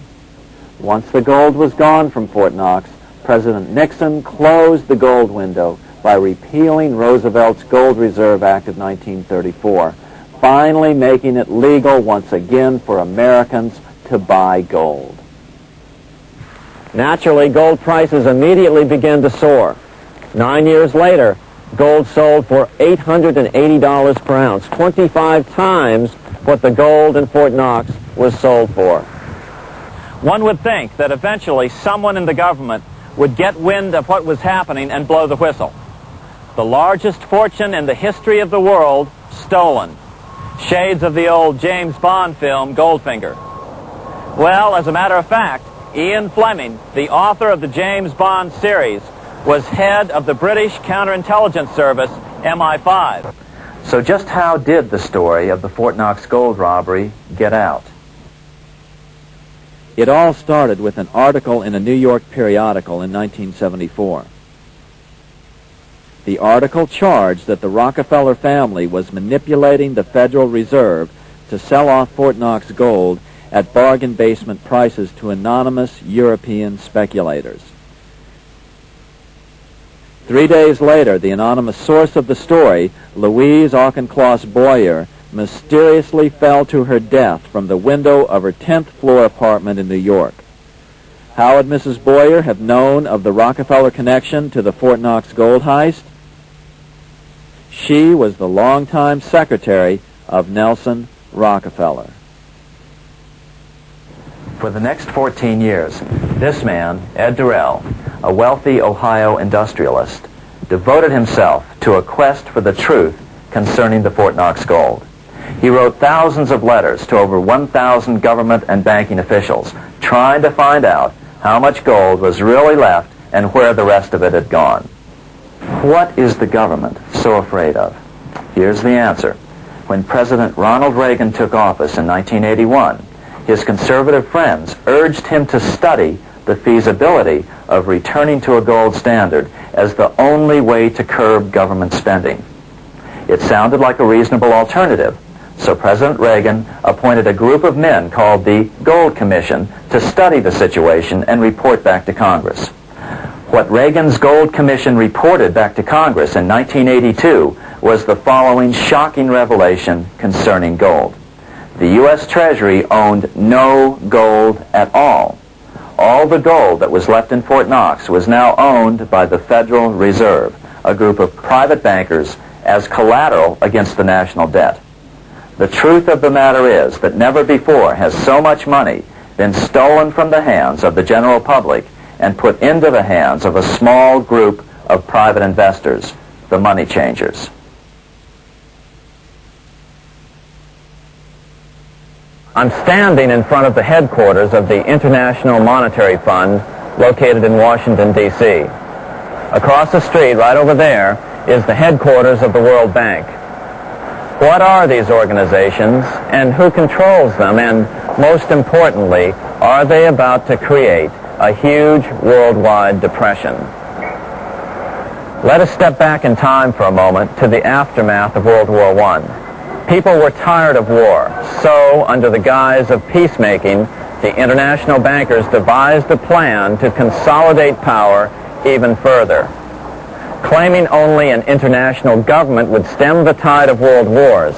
Once the gold was gone from Fort Knox, President Nixon closed the gold window by repealing Roosevelt's Gold Reserve Act of 1934, finally making it legal once again for Americans to buy gold. Naturally, gold prices immediately began to soar. 9 years later, gold sold for $880 per ounce, 25 times what the gold in Fort Knox was sold for. One would think that eventually someone in the government would get wind of what was happening and blow the whistle. The largest fortune in the history of the world stolen. Shades of the old James Bond film, Goldfinger. Well, as a matter of fact, Ian Fleming, the author of the James Bond series, was head of the British counterintelligence service, MI5. So just how did the story of the Fort Knox gold robbery get out? It all started with an article in a New York periodical in 1974. The article charged that the Rockefeller family was manipulating the Federal Reserve to sell off Fort Knox gold at bargain basement prices to anonymous European speculators. 3 days later, the anonymous source of the story, Louise Auchincloss Boyer, mysteriously fell to her death from the window of her 10th floor apartment in New York. How would Mrs. Boyer have known of the Rockefeller connection to the Fort Knox gold heist? She was the longtime secretary of Nelson Rockefeller. For the next 14 years, this man, Ed Durrell, a wealthy Ohio industrialist, devoted himself to a quest for the truth concerning the Fort Knox gold. He wrote thousands of letters to over 1,000 government and banking officials, trying to find out how much gold was really left and where the rest of it had gone. What is the government so afraid of? Here's the answer. When President Ronald Reagan took office in 1981, his conservative friends urged him to study the feasibility of returning to a gold standard as the only way to curb government spending. It sounded like a reasonable alternative, so President Reagan appointed a group of men called the Gold Commission to study the situation and report back to Congress. What Reagan's Gold Commission reported back to Congress in 1982 was the following shocking revelation concerning gold. The U.S. Treasury owned no gold at all. All the gold that was left in Fort Knox was now owned by the Federal Reserve, a group of private bankers, as collateral against the national debt. The truth of the matter is that never before has so much money been stolen from the hands of the general public and put into the hands of a small group of private investors, the money changers. I'm standing in front of the headquarters of the International Monetary Fund located in Washington, D.C. Across the street, right over there, is the headquarters of the World Bank. What are these organizations and who controls them? And most importantly, are they about to create a huge worldwide depression? Let us step back in time for a moment to the aftermath of World War I. People were tired of war, so under the guise of peacemaking, the international bankers devised a plan to consolidate power even further. Claiming only an international government would stem the tide of world wars,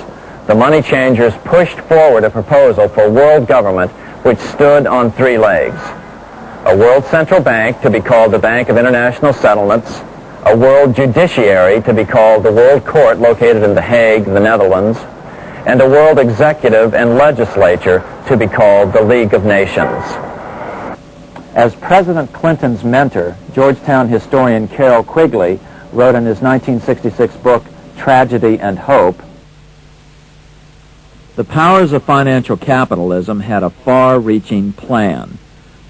the money changers pushed forward a proposal for world government which stood on three legs. A world central bank to be called the Bank of International Settlements, a world judiciary to be called the World Court located in The Hague, the Netherlands, and a world executive and legislature to be called the League of Nations. As President Clinton's mentor, Georgetown historian Carroll Quigley wrote in his 1966 book, Tragedy and Hope, The powers of financial capitalism had a far-reaching plan,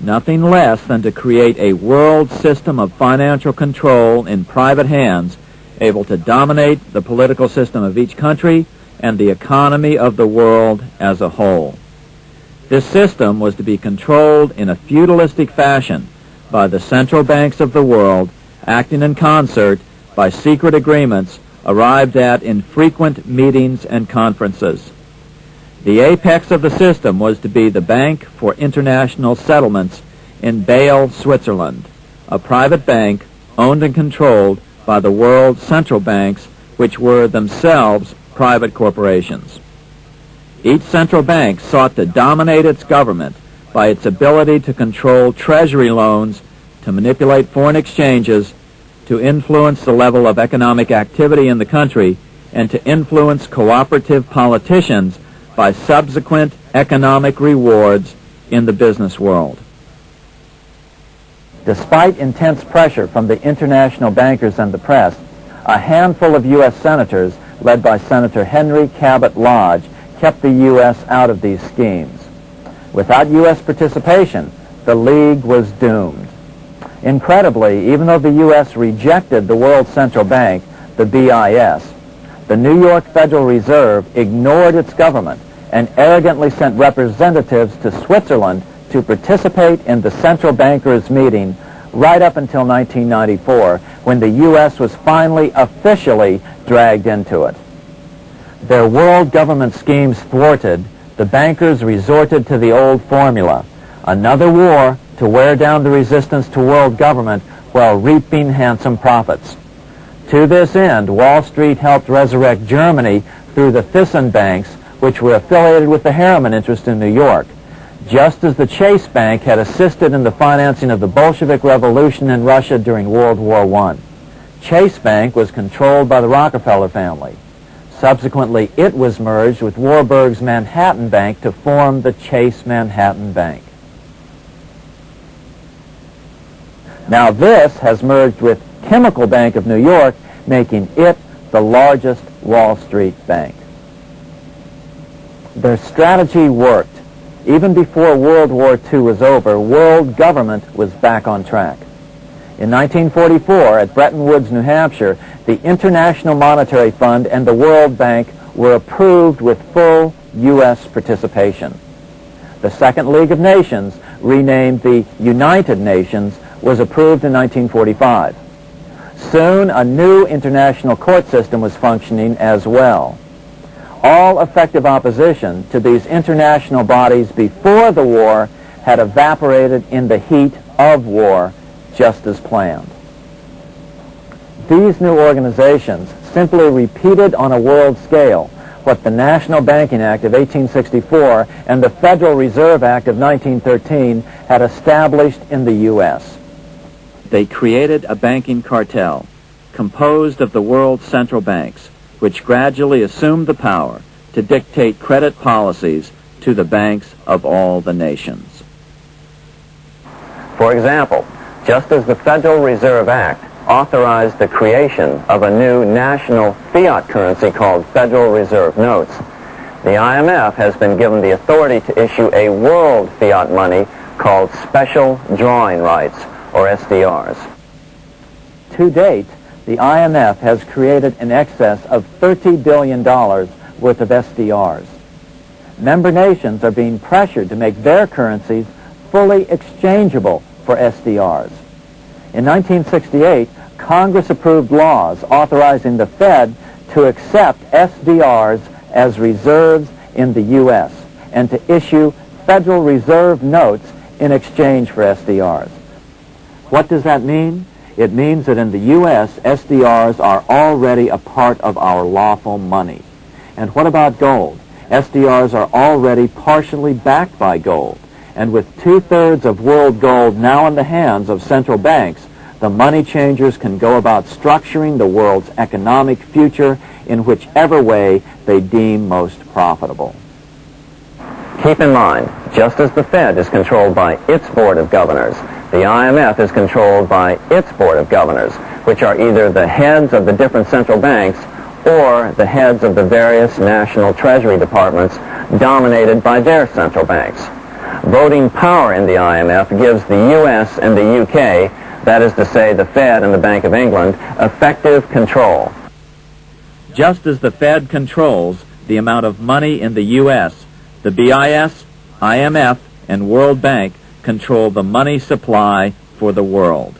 nothing less than to create a world system of financial control in private hands, able to dominate the political system of each country and the economy of the world as a whole. This system was to be controlled in a feudalistic fashion by the central banks of the world, acting in concert by secret agreements arrived at in frequent meetings and conferences. The apex of the system was to be the Bank for International Settlements in Basel, Switzerland, a private bank owned and controlled by the world's central banks, which were themselves private corporations. Each central bank sought to dominate its government by its ability to control treasury loans, to manipulate foreign exchanges, to influence the level of economic activity in the country, and to influence cooperative politicians by subsequent economic rewards in the business world. Despite intense pressure from the international bankers and the press, a handful of U.S. senators, led by Senator Henry Cabot Lodge, kept the U.S. out of these schemes. Without U.S. participation, the League was doomed. Incredibly, even though the U.S. rejected the World Central Bank, the BIS, the New York Federal Reserve ignored its government and arrogantly sent representatives to Switzerland to participate in the central bankers' meeting right up until 1994, when the U.S. was finally officially dragged into it. Their world government schemes thwarted, the bankers resorted to the old formula, another war to wear down the resistance to world government while reaping handsome profits. To this end, Wall Street helped resurrect Germany through the Thyssen banks, which were affiliated with the Harriman interest in New York, just as the Chase Bank had assisted in the financing of the Bolshevik Revolution in Russia during World War I. Chase Bank was controlled by the Rockefeller family. Subsequently, it was merged with Warburg's Manhattan Bank to form the Chase Manhattan Bank. Now this has merged with Chemical Bank of New York, making it the largest Wall Street bank. Their strategy worked. Even before World War II was over, world government was back on track. In 1944, at Bretton Woods, New Hampshire, the International Monetary Fund and the World Bank were approved with full U.S. participation. The Second League of Nations, renamed the United Nations, was approved in 1945. Soon, a new international court system was functioning as well. All effective opposition to these international bodies before the war had evaporated in the heat of war, just as planned. These new organizations simply repeated on a world scale what the National Banking Act of 1864 and the Federal Reserve Act of 1913 had established in the U.S. They created a banking cartel composed of the world's central banks, which gradually assumed the power to dictate credit policies to the banks of all the nations. For example, just as the Federal Reserve Act authorized the creation of a new national fiat currency called Federal Reserve Notes, the IMF has been given the authority to issue a world fiat money called Special Drawing Rights, or SDRs. To date, the IMF has created in excess of $30 billion worth of SDRs. Member nations are being pressured to make their currencies fully exchangeable for SDRs. In 1968, Congress approved laws authorizing the Fed to accept SDRs as reserves in the U.S. and to issue Federal Reserve notes in exchange for SDRs. What does that mean? It means that in the U.S., SDRs are already a part of our lawful money. And what about gold? SDRs are already partially backed by gold. And with 2/3 of world gold now in the hands of central banks, the money changers can go about structuring the world's economic future in whichever way they deem most profitable. Keep in mind, just as the Fed is controlled by its Board of Governors, the IMF is controlled by its Board of Governors, which are either the heads of the different central banks or the heads of the various national treasury departments dominated by their central banks. Voting power in the IMF gives the U.S. and the UK, that is to say the Fed and the Bank of England, effective control. Just as the Fed controls the amount of money in the U.S., the BIS, IMF, and World Bank control the money supply for the world.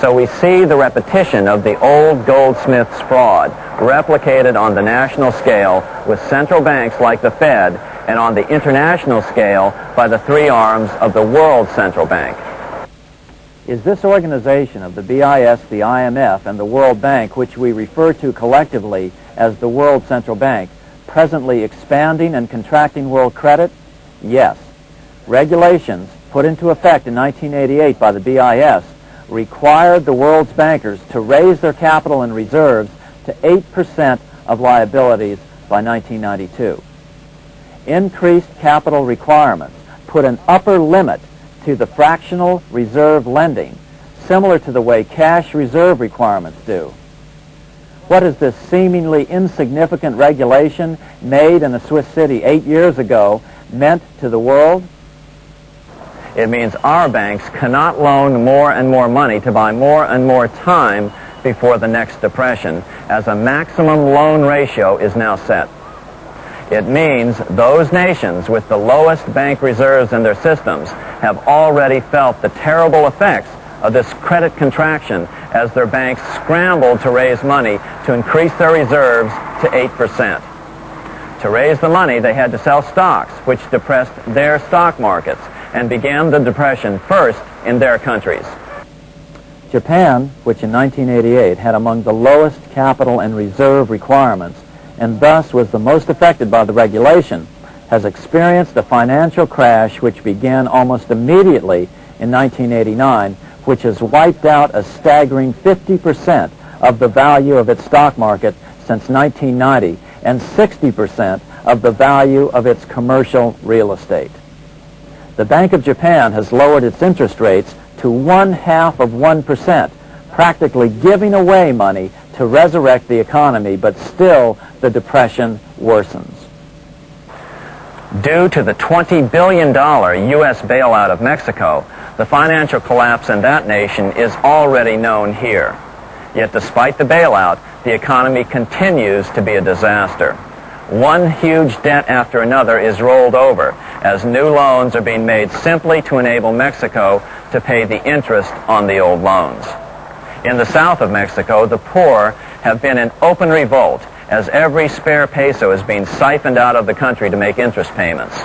So we see the repetition of the old Goldsmiths fraud replicated on the national scale with central banks like the Fed and on the international scale by the three arms of the World Central Bank. Is this organization of the BIS, the IMF, and the World Bank, which we refer to collectively as the World Central Bank, presently expanding and contracting world credit? Yes. Regulations put into effect in 1988 by the BIS required the world's bankers to raise their capital and reserves to 8% of liabilities by 1992. Increased capital requirements put an upper limit to the fractional reserve lending, similar to the way cash reserve requirements do. What has this seemingly insignificant regulation made in a Swiss city 8 years ago meant to the world? It means our banks cannot loan more and more money to buy more and more time before the next depression, as a maximum loan ratio is now set. It means those nations with the lowest bank reserves in their systems have already felt the terrible effects of this credit contraction as their banks scrambled to raise money to increase their reserves to 8%. To raise the money, they had to sell stocks, which depressed their stock markets and began the depression first in their countries. Japan, which in 1988 had among the lowest capital and reserve requirements and thus was the most affected by the regulation, has experienced a financial crash which began almost immediately in 1989, which has wiped out a staggering 50% of the value of its stock market since 1990 and 60% of the value of its commercial real estate. The Bank of Japan has lowered its interest rates to 1/2%, practically giving away money to resurrect the economy, but still the depression worsens. Due to the $20 billion U.S. bailout of Mexico, the financial collapse in that nation is already known here. Yet despite the bailout, the economy continues to be a disaster. One huge debt after another is rolled over as new loans are being made simply to enable Mexico to pay the interest on the old loans. In the south of Mexico, the poor have been in open revolt as every spare peso is being siphoned out of the country to make interest payments.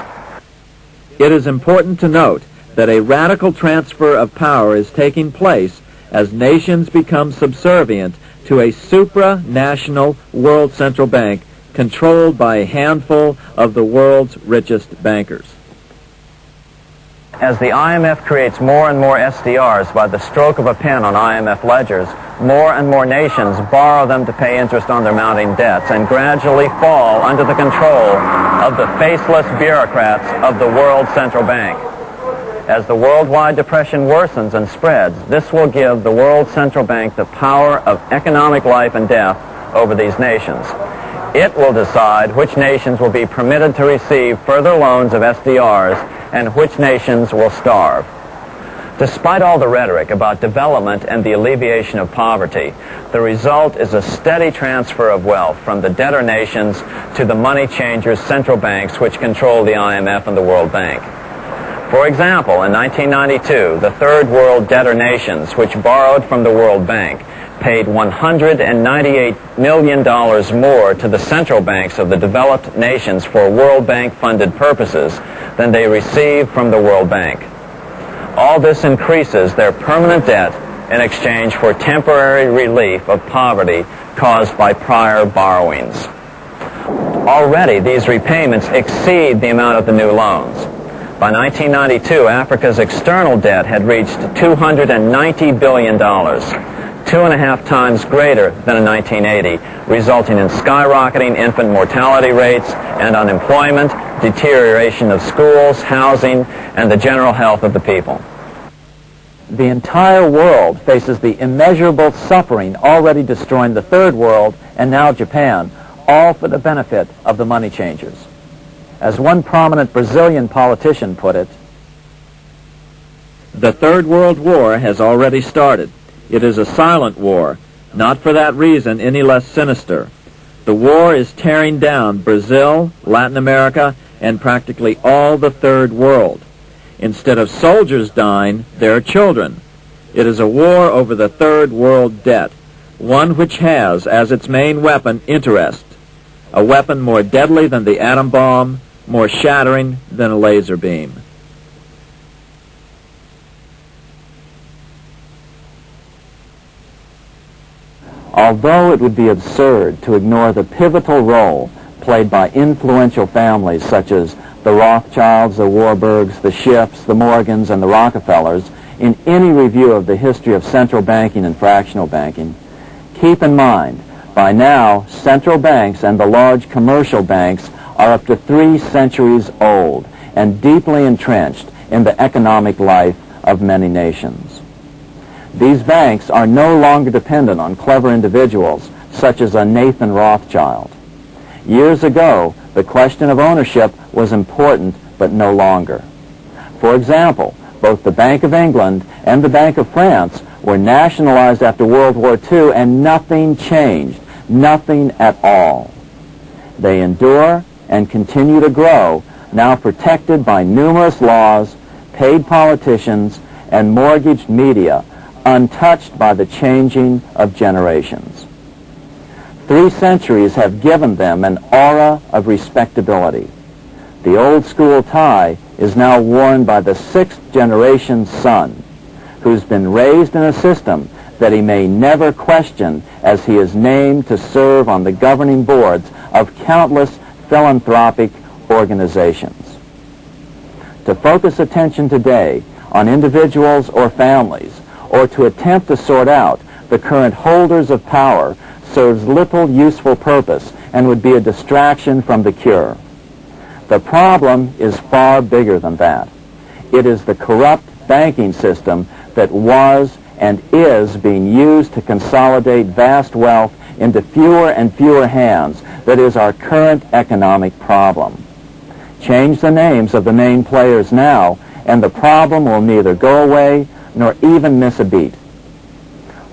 It is important to note that a radical transfer of power is taking place as nations become subservient to a supranational world central bank controlled by a handful of the world's richest bankers. As the IMF creates more and more SDRs by the stroke of a pen on IMF ledgers, more and more nations borrow them to pay interest on their mounting debts and gradually fall under the control of the faceless bureaucrats of the World Central Bank. As the worldwide depression worsens and spreads, this will give the World Central Bank the power of economic life and death over these nations. It will decide which nations will be permitted to receive further loans of SDRs and which nations will starve. Despite all the rhetoric about development and the alleviation of poverty, the result is a steady transfer of wealth from the debtor nations to the money changers' central banks which control the IMF and the World Bank. For example, in 1992, the third world debtor nations, which borrowed from the World Bank, paid $198 million more to the central banks of the developed nations for World Bank-funded purposes than they received from the World Bank. All this increases their permanent debt in exchange for temporary relief of poverty caused by prior borrowings. Already, these repayments exceed the amount of the new loans. By 1992, Africa's external debt had reached $290 billion. 2.5 times greater than in 1980, resulting in skyrocketing infant mortality rates and unemployment, deterioration of schools, housing, and the general health of the people. The entire world faces the immeasurable suffering already destroying the third world and now Japan, all for the benefit of the money changers. As one prominent Brazilian politician put it, "The Third World War has already started. It is a silent war, not for that reason any less sinister. The war is tearing down Brazil, Latin America, and practically all the Third World. Instead of soldiers dying, there are children. It is a war over the Third World debt, one which has as its main weapon interest, a weapon more deadly than the atom bomb, more shattering than a laser beam." Although it would be absurd to ignore the pivotal role played by influential families such as the Rothschilds, the Warburgs, the Schiffs, the Morgans, and the Rockefellers in any review of the history of central banking and fractional banking, keep in mind, by now, central banks and the large commercial banks are up to 3 centuries old and deeply entrenched in the economic life of many nations. These banks are no longer dependent on clever individuals such as a Nathan Rothschild. Years ago, the question of ownership was important, but no longer. For example, both the Bank of England and the Bank of France were nationalized after World War II, and nothing changed, nothing at all. They endure and continue to grow, now protected by numerous laws, paid politicians, and mortgaged media, untouched by the changing of generations. 3 centuries have given them an aura of respectability. The old school tie is now worn by the 6th generation son, who's been raised in a system that he may never question as he is named to serve on the governing boards of countless philanthropic organizations. To focus attention today on individuals or families, or to attempt to sort out the current holders of power, serves little useful purpose and would be a distraction from the cure. The problem is far bigger than that. It is the corrupt banking system that was and is being used to consolidate vast wealth into fewer and fewer hands that is our current economic problem. Change the names of the main players now, and the problem will neither go away nor even miss a beat.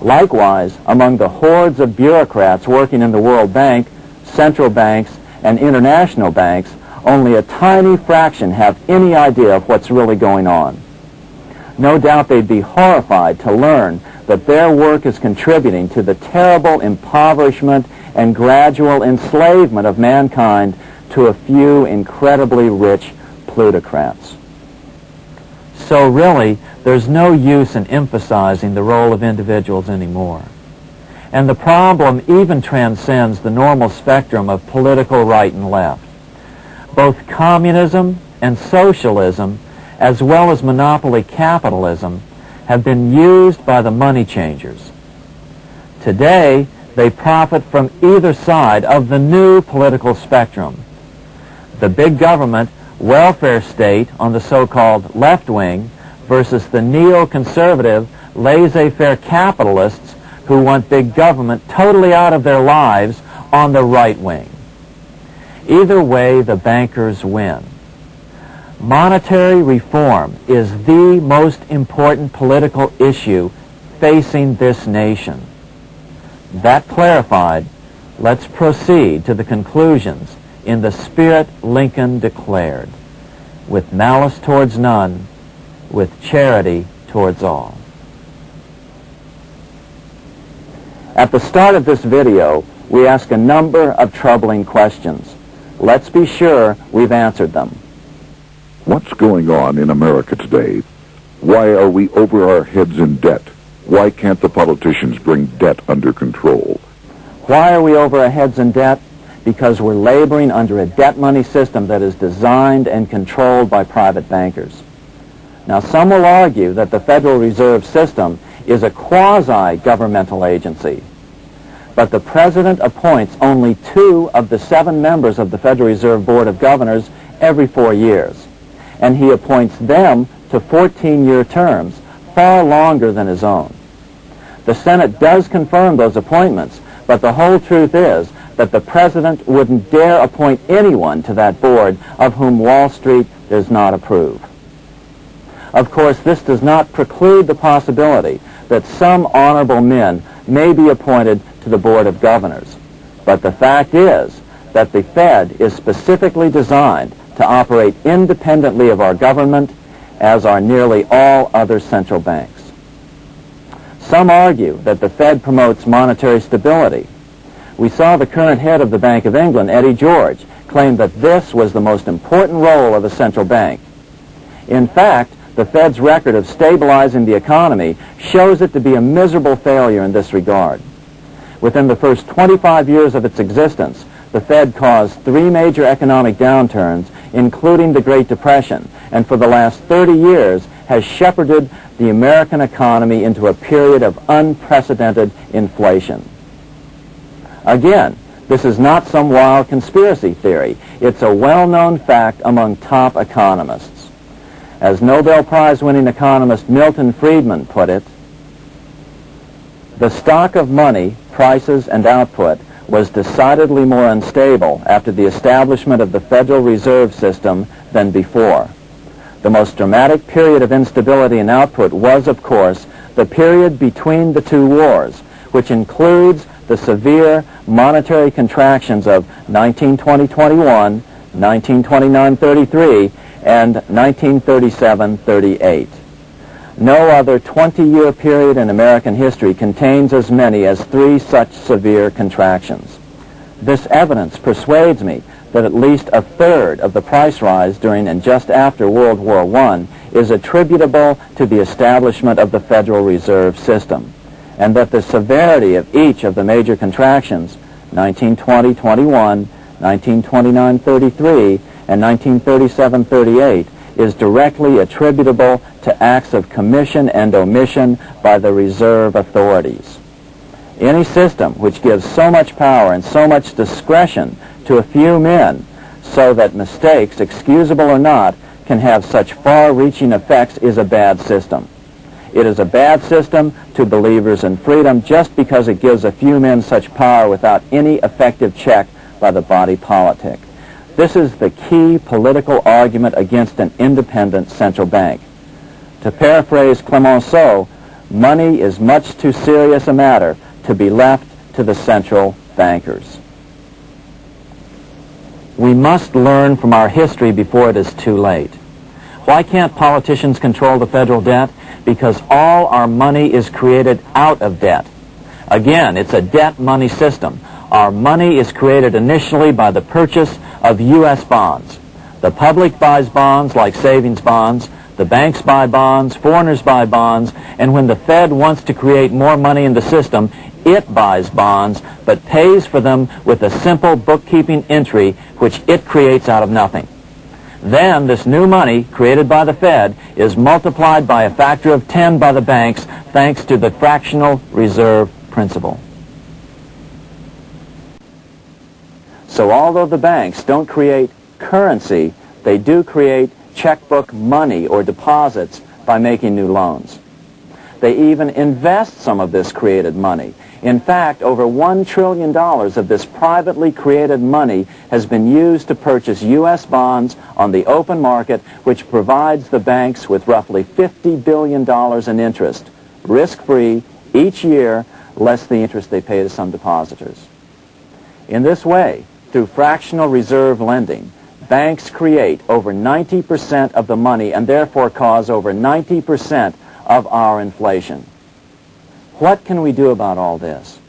Likewise, among the hordes of bureaucrats working in the World Bank, central banks, and international banks, only a tiny fraction have any idea of what's really going on. No doubt they'd be horrified to learn that their work is contributing to the terrible impoverishment and gradual enslavement of mankind to a few incredibly rich plutocrats. So really, there's no use in emphasizing the role of individuals anymore. And the problem even transcends the normal spectrum of political right and left. Both communism and socialism, as well as monopoly capitalism, have been used by the money changers. Today, they profit from either side of the new political spectrum. The big government welfare state on the so-called left wing versus the neoconservative laissez-faire capitalists who want big government totally out of their lives on the right wing. Either way, the bankers win. Monetary reform is the most important political issue facing this nation. That clarified, let's proceed to the conclusions in the spirit Lincoln declared, with malice towards none, with charity towards all. At the start of this video, we ask a number of troubling questions. Let's be sure we've answered them. What's going on in America today? Why are we over our heads in debt? Why can't the politicians bring debt under control? Why are we over our heads in debt? Because we're laboring under a debt money system that is designed and controlled by private bankers. Now, some will argue that the Federal Reserve System is a quasi-governmental agency. But the President appoints only 2 of the 7 members of the Federal Reserve Board of Governors every 4 years. And he appoints them to 14-year terms, far longer than his own. The Senate does confirm those appointments, but the whole truth is that the president wouldn't dare appoint anyone to that board of whom Wall Street does not approve. Of course, this does not preclude the possibility that some honorable men may be appointed to the Board of Governors. But the fact is that the Fed is specifically designed to operate independently of our government, as are nearly all other central banks. Some argue that the Fed promotes monetary stability. We saw the current head of the Bank of England, Eddie George, claim that this was the most important role of a central bank. In fact, the Fed's record of stabilizing the economy shows it to be a miserable failure in this regard. Within the first 25 years of its existence, the Fed caused 3 major economic downturns, including the Great Depression, and for the last 30 years has shepherded the American economy into a period of unprecedented inflation. Again, this is not some wild conspiracy theory. It's a well-known fact among top economists. As Nobel Prize-winning economist Milton Friedman put it, the stock of money, prices, and output was decidedly more unstable after the establishment of the Federal Reserve System than before. The most dramatic period of instability in output was, of course, the period between the 2 wars, which includes the severe monetary contractions of 1920-21, 1929-33, and 1937-38. No other 20-year period in American history contains as many as 3 such severe contractions. This evidence persuades me that at least a third of the price rise during and just after World War I is attributable to the establishment of the Federal Reserve System, and that the severity of each of the major contractions, 1920-21, 1929-33, and 1937-38, is directly attributable to acts of commission and omission by the reserve authorities. Any system which gives so much power and so much discretion to a few men so that mistakes, excusable or not, can have such far-reaching effects is a bad system. It is a bad system to believers in freedom just because it gives a few men such power without any effective check by the body politic. This is the key political argument against an independent central bank. To paraphrase Clemenceau, money is much too serious a matter to be left to the central bankers. We must learn from our history before it is too late. Why can't politicians control the federal debt? Because all our money is created out of debt. Again, it's a debt money system. Our money is created initially by the purchase of U.S. bonds. The public buys bonds like savings bonds, the banks buy bonds, foreigners buy bonds, and when the Fed wants to create more money in the system, it buys bonds, but pays for them with a simple bookkeeping entry which it creates out of nothing. Then this new money created by the Fed is multiplied by a factor of 10 by the banks thanks to the fractional reserve principle. So although the banks don't create currency, they do create checkbook money or deposits by making new loans. They even invest some of this created money. In fact, over $1 trillion of this privately created money has been used to purchase U.S. bonds on the open market, which provides the banks with roughly $50 billion in interest, risk-free, each year, less the interest they pay to some depositors. In this way, through fractional reserve lending, banks create over 90% of the money and therefore cause over 90% of our inflation. What can we do about all this?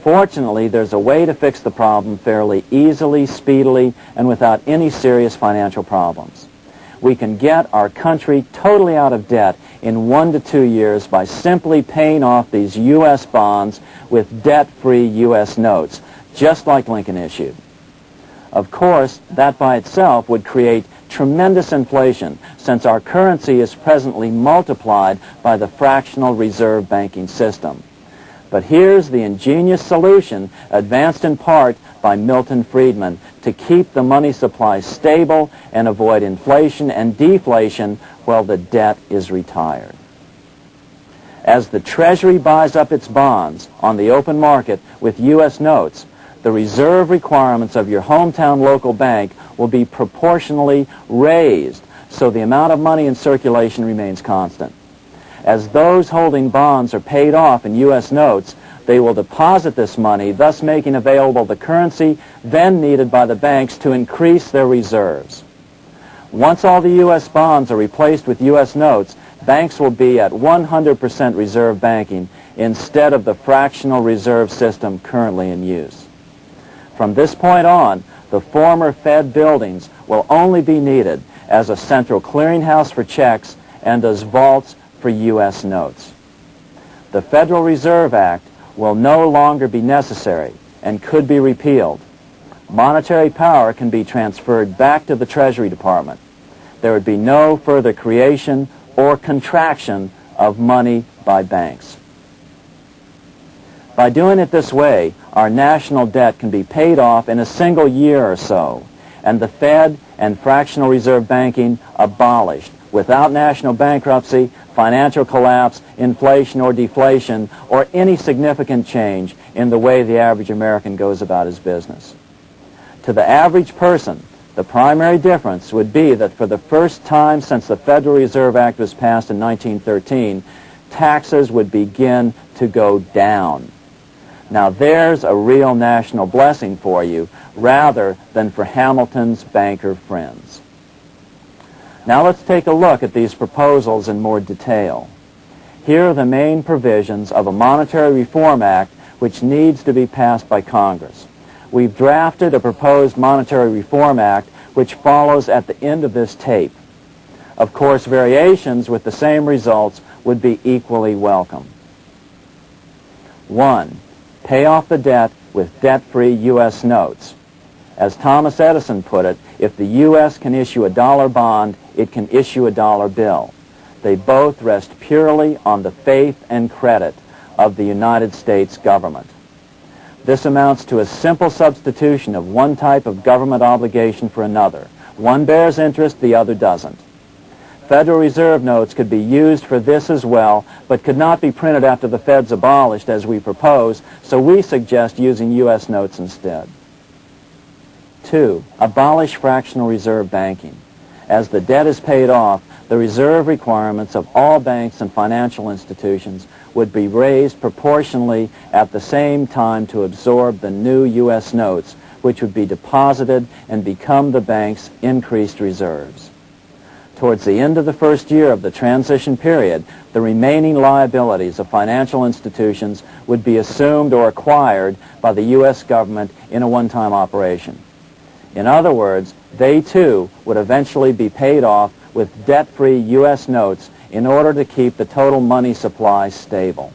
Fortunately, there's a way to fix the problem fairly easily, speedily, and without any serious financial problems. We can get our country totally out of debt in 1 to 2 years by simply paying off these U.S. bonds with debt-free U.S. notes, just like Lincoln issued. Of course, that by itself would create tremendous inflation, since our currency is presently multiplied by the fractional reserve banking system. But here's the ingenious solution, advanced in part by Milton Friedman, to keep the money supply stable and avoid inflation and deflation while the debt is retired. As the Treasury buys up its bonds on the open market with U.S. notes, the reserve requirements of your hometown local bank will be proportionally raised so the amount of money in circulation remains constant. As those holding bonds are paid off in U.S. notes, they will deposit this money, thus making available the currency then needed by the banks to increase their reserves. Once all the U.S. bonds are replaced with U.S. notes, banks will be at 100% reserve banking instead of the fractional reserve system currently in use. From this point on, the former Fed buildings will only be needed as a central clearinghouse for checks and as vaults for U.S. notes. The Federal Reserve Act will no longer be necessary and could be repealed. Monetary power can be transferred back to the Treasury Department. There would be no further creation or contraction of money by banks. By doing it this way, our national debt can be paid off in a single year or so, and the Fed and fractional reserve banking abolished without national bankruptcy, financial collapse, inflation or deflation, or any significant change in the way the average American goes about his business. To the average person, the primary difference would be that for the first time since the Federal Reserve Act was passed in 1913, taxes would begin to go down. Now there's a real national blessing for you, rather than for Hamilton's banker friends. Now let's take a look at these proposals in more detail. Here are the main provisions of a Monetary Reform Act which needs to be passed by Congress. We've drafted a proposed Monetary Reform Act which follows at the end of this tape. Of course, variations with the same results would be equally welcome. 1. Pay off the debt with debt-free U.S. notes. As Thomas Edison put it, if the U.S. can issue a dollar bond, it can issue a dollar bill. They both rest purely on the faith and credit of the United States government. This amounts to a simple substitution of one type of government obligation for another. One bears interest, the other doesn't. Federal Reserve notes could be used for this as well, but could not be printed after the Fed's abolished as we propose, so we suggest using U.S. notes instead. 2. Abolish fractional reserve banking. As the debt is paid off, the reserve requirements of all banks and financial institutions would be raised proportionally at the same time to absorb the new U.S. notes, which would be deposited and become the bank's increased reserves. Towards the end of the first year of the transition period, the remaining liabilities of financial institutions would be assumed or acquired by the U.S. government in a one-time operation. In other words, they too would eventually be paid off with debt-free U.S. notes in order to keep the total money supply stable.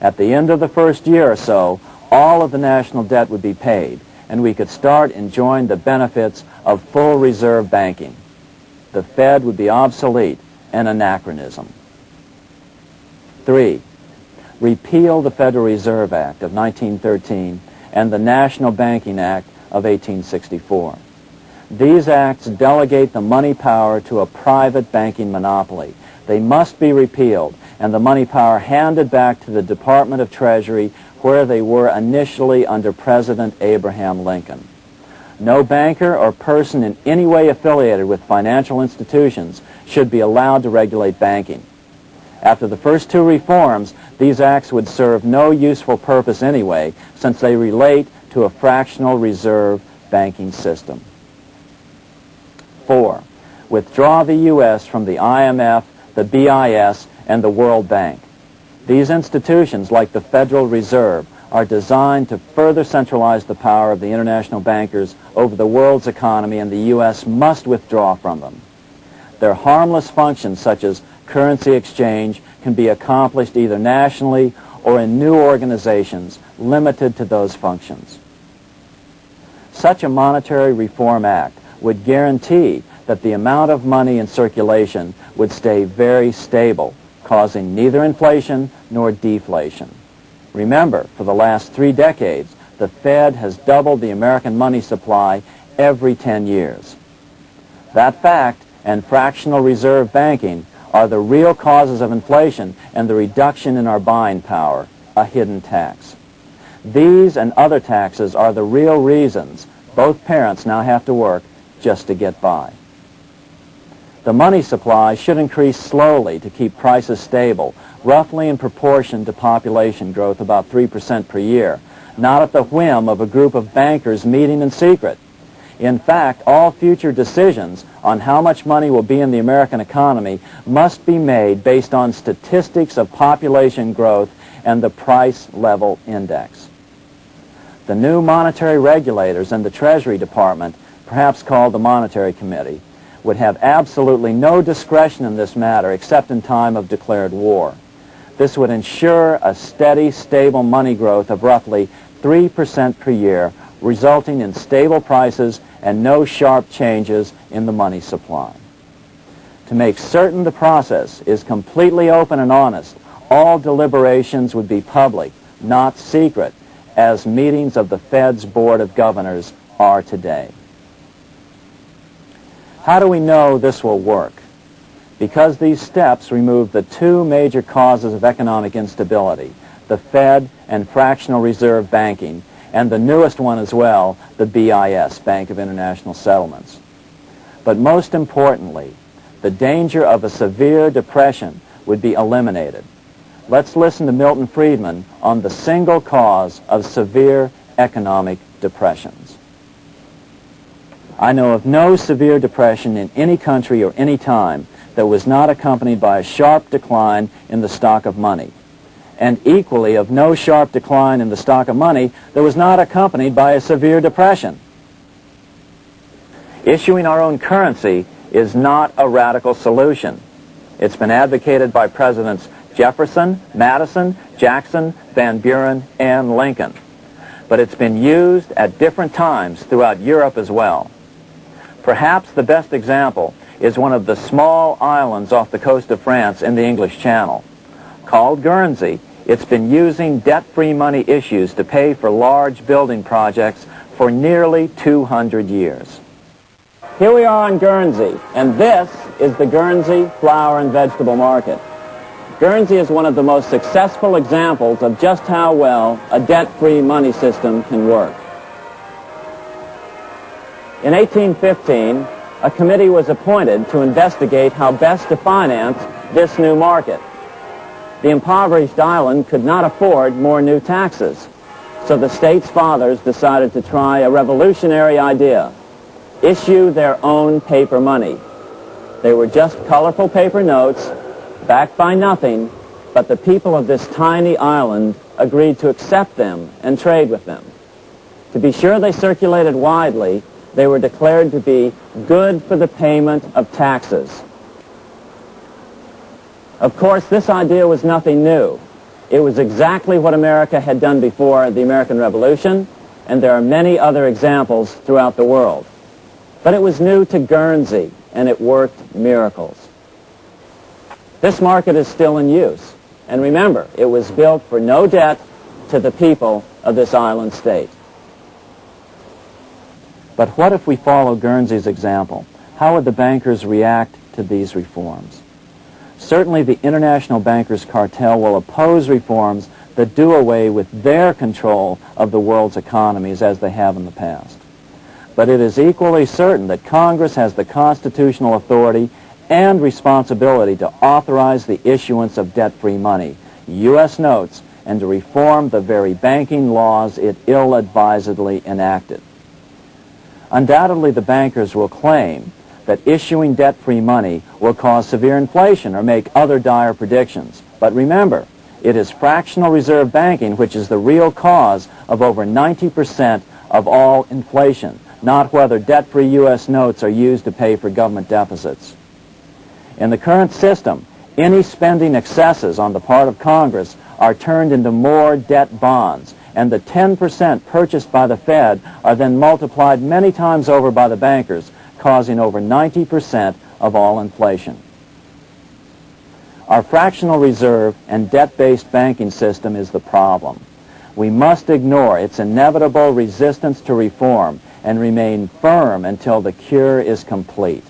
At the end of the first year or so, all of the national debt would be paid, and we could start enjoying the benefits of full reserve banking. The Fed would be obsolete, an anachronism. 3. Repeal the Federal Reserve Act of 1913 and the National Banking Act of 1864. These acts delegate the money power to a private banking monopoly. They must be repealed, and the money power handed back to the Department of Treasury where they were initially under President Abraham Lincoln. No banker or person in any way affiliated with financial institutions should be allowed to regulate banking. After the first two reforms, these acts would serve no useful purpose anyway, since they relate to a fractional reserve banking system. 4. Withdraw the U.S. from the IMF, the BIS, and the World Bank. These institutions, like the Federal Reserve, are designed to further centralize the power of the international bankers over the world's economy, and the U.S. must withdraw from them. Their harmless functions, such as currency exchange, can be accomplished either nationally or in new organizations limited to those functions. Such a monetary reform act would guarantee that the amount of money in circulation would stay very stable, causing neither inflation nor deflation. Remember, for the last 3 decades, the Fed has doubled the American money supply every 10 years. That fact and fractional reserve banking are the real causes of inflation and the reduction in our buying power, a hidden tax. These and other taxes are the real reasons both parents now have to work just to get by. The money supply should increase slowly to keep prices stable, roughly in proportion to population growth, about 3% per year, not at the whim of a group of bankers meeting in secret. In fact, all future decisions on how much money will be in the American economy must be made based on statistics of population growth and the price level index. The new monetary regulators and the Treasury Department, perhaps called the Monetary Committee, would have absolutely no discretion in this matter except in time of declared war. This would ensure a steady, stable money growth of roughly 3% per year, resulting in stable prices and no sharp changes in the money supply. To make certain the process is completely open and honest, all deliberations would be public, not secret, as meetings of the Fed's Board of Governors are today. How do we know this will work? Because these steps remove the two major causes of economic instability, the Fed and fractional reserve banking, and the newest one as well, the BIS, Bank of International Settlements. But most importantly, the danger of a severe depression would be eliminated. Let's listen to Milton Friedman on the single cause of severe economic depressions. I know of no severe depression in any country or any time that was not accompanied by a sharp decline in the stock of money, and equally of no sharp decline in the stock of money that was not accompanied by a severe depression. Issuing our own currency is not a radical solution. It's been advocated by Presidents Jefferson, Madison, Jackson, Van Buren, and Lincoln. But it's been used at different times throughout Europe as well. Perhaps the best example is one of the small islands off the coast of France in the English Channel. Called Guernsey, it's been using debt-free money issues to pay for large building projects for nearly 200 years. Here we are on Guernsey, and this is the Guernsey flower and vegetable market. Guernsey is one of the most successful examples of just how well a debt-free money system can work. In 1815, a committee was appointed to investigate how best to finance this new market. The impoverished island could not afford more new taxes, so the state's fathers decided to try a revolutionary idea: issue their own paper money. They were just colorful paper notes, backed by nothing, but the people of this tiny island agreed to accept them and trade with them. To be sure they circulated widely, they were declared to be good for the payment of taxes. Of course, this idea was nothing new. It was exactly what America had done before the American Revolution, and there are many other examples throughout the world. But it was new to Guernsey, and it worked miracles. This market is still in use, and remember, it was built for no debt to the people of this island state. But what if we follow Guernsey's example? How would the bankers react to these reforms? Certainly the international bankers cartel will oppose reforms that do away with their control of the world's economies as they have in the past. But it is equally certain that Congress has the constitutional authority and responsibility to authorize the issuance of debt-free money, U.S. notes, and to reform the very banking laws it ill-advisedly enacted. Undoubtedly, the bankers will claim that issuing debt-free money will cause severe inflation or make other dire predictions. But remember, it is fractional reserve banking which is the real cause of over 90% of all inflation, not whether debt-free U.S. notes are used to pay for government deficits. In the current system, any spending excesses on the part of Congress are turned into more debt bonds, and the 10% purchased by the Fed are then multiplied many times over by the bankers, causing over 90% of all inflation. Our fractional reserve and debt-based banking system is the problem. We must ignore its inevitable resistance to reform and remain firm until the cure is complete.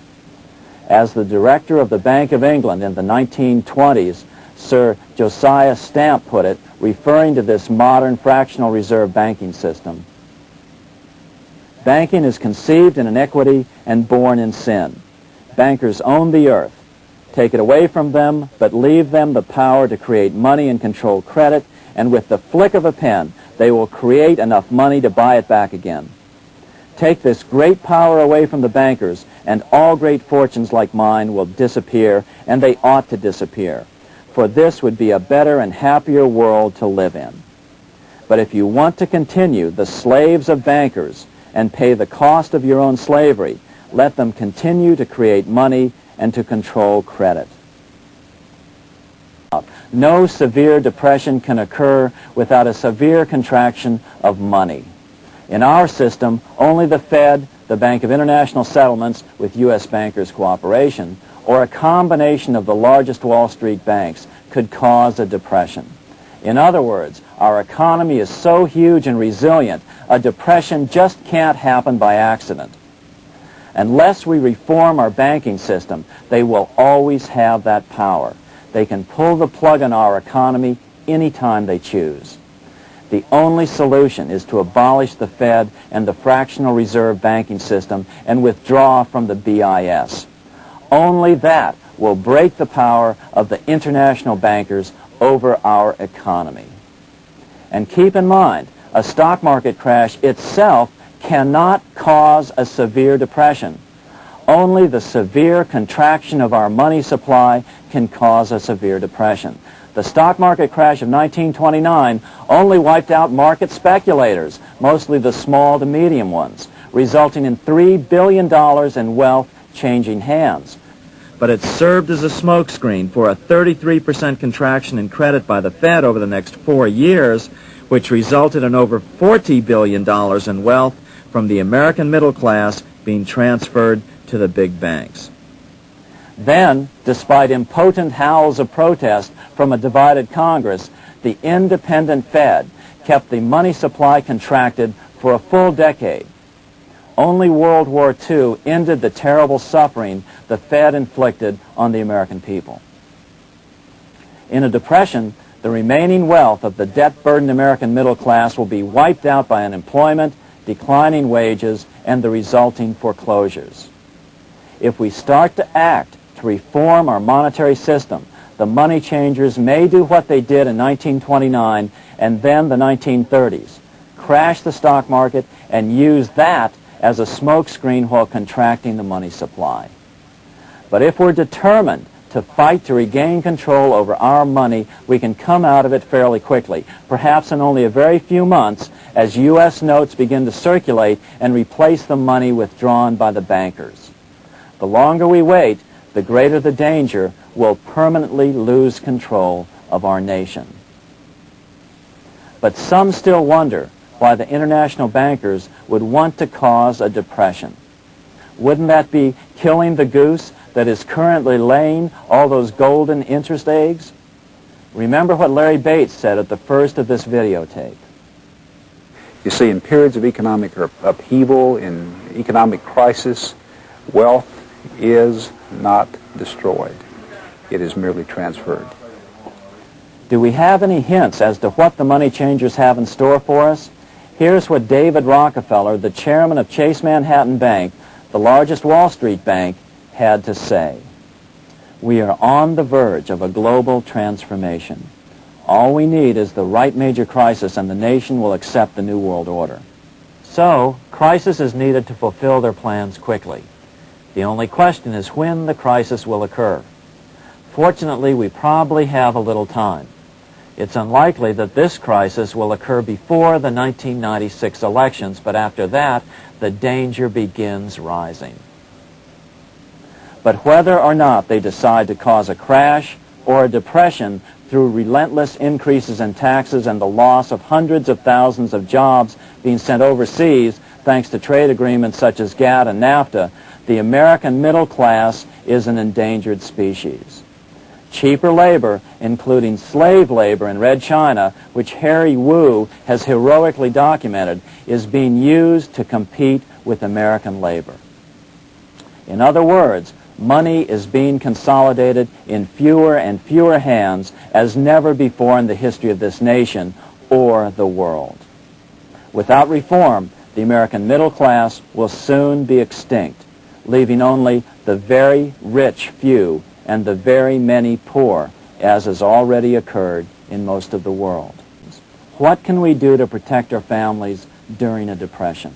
As the director of the Bank of England in the 1920s, Sir Josiah Stamp put it, referring to this modern fractional reserve banking system. Banking is conceived in iniquity and born in sin. Bankers own the earth. Take it away from them, but leave them the power to create money and control credit, and with the flick of a pen, they will create enough money to buy it back again. Take this great power away from the bankers, and all great fortunes like mine will disappear, and they ought to disappear. For this would be a better and happier world to live in. But if you want to continue the slaves of bankers and pay the cost of your own slavery, let them continue to create money and to control credit. No severe depression can occur without a severe contraction of money. In our system, only the Fed, the Bank of International Settlements with U.S. bankers' cooperation, or a combination of the largest Wall Street banks could cause a depression. In other words, our economy is so huge and resilient, a depression just can't happen by accident. Unless we reform our banking system, they will always have that power. They can pull the plug on our economy anytime they choose. The only solution is to abolish the Fed and the fractional reserve banking system and withdraw from the BIS. Only that will break the power of the international bankers over our economy. And keep in mind, a stock market crash itself cannot cause a severe depression. Only the severe contraction of our money supply can cause a severe depression. The stock market crash of 1929 only wiped out market speculators, mostly the small to medium ones, resulting in $3 billion in wealth changing hands. But it served as a smokescreen for a 33% contraction in credit by the Fed over the next 4 years, which resulted in over $40 billion in wealth from the American middle class being transferred to the big banks. Then, despite impotent howls of protest from a divided Congress, the independent Fed kept the money supply contracted for a full decade. Only World War II ended the terrible suffering the Fed inflicted on the American people. In a depression, the remaining wealth of the debt-burdened American middle class will be wiped out by unemployment, declining wages, and the resulting foreclosures. If we start to act to reform our monetary system, the money changers may do what they did in 1929 and then the 1930s, crash the stock market and use that as a smokescreen while contracting the money supply. But if we're determined to fight to regain control over our money, we can come out of it fairly quickly, perhaps in only a very few months, as U.S. notes begin to circulate and replace the money withdrawn by the bankers. The longer we wait, the greater the danger we'll permanently lose control of our nation. But some still wonder why the international bankers would want to cause a depression. Wouldn't that be killing the goose that is currently laying all those golden interest eggs? Remember what Larry Bates said at the first of this videotape. You see, in periods of economic upheaval, in economic crisis, wealth is not destroyed. It is merely transferred. Do we have any hints as to what the money changers have in store for us? Here's what David Rockefeller, the chairman of Chase Manhattan Bank, the largest Wall Street bank, had to say. We are on the verge of a global transformation. All we need is the right major crisis and the nation will accept the New World Order. So, crisis is needed to fulfill their plans quickly. The only question is when the crisis will occur. Fortunately, we probably have a little time. It's unlikely that this crisis will occur before the 1996 elections, but after that, the danger begins rising. But whether or not they decide to cause a crash or a depression through relentless increases in taxes and the loss of hundreds of thousands of jobs being sent overseas thanks to trade agreements such as GATT and NAFTA, the American middle class is an endangered species. Cheaper labor, including slave labor in Red China, which Harry Wu has heroically documented, is being used to compete with American labor. In other words, Money is being consolidated in fewer and fewer hands as never before in the history of this nation or the world. Without reform, the American middle class will soon be extinct, leaving only the very rich few and the very many poor, as has already occurred in most of the world. What can we do to protect our families during a depression?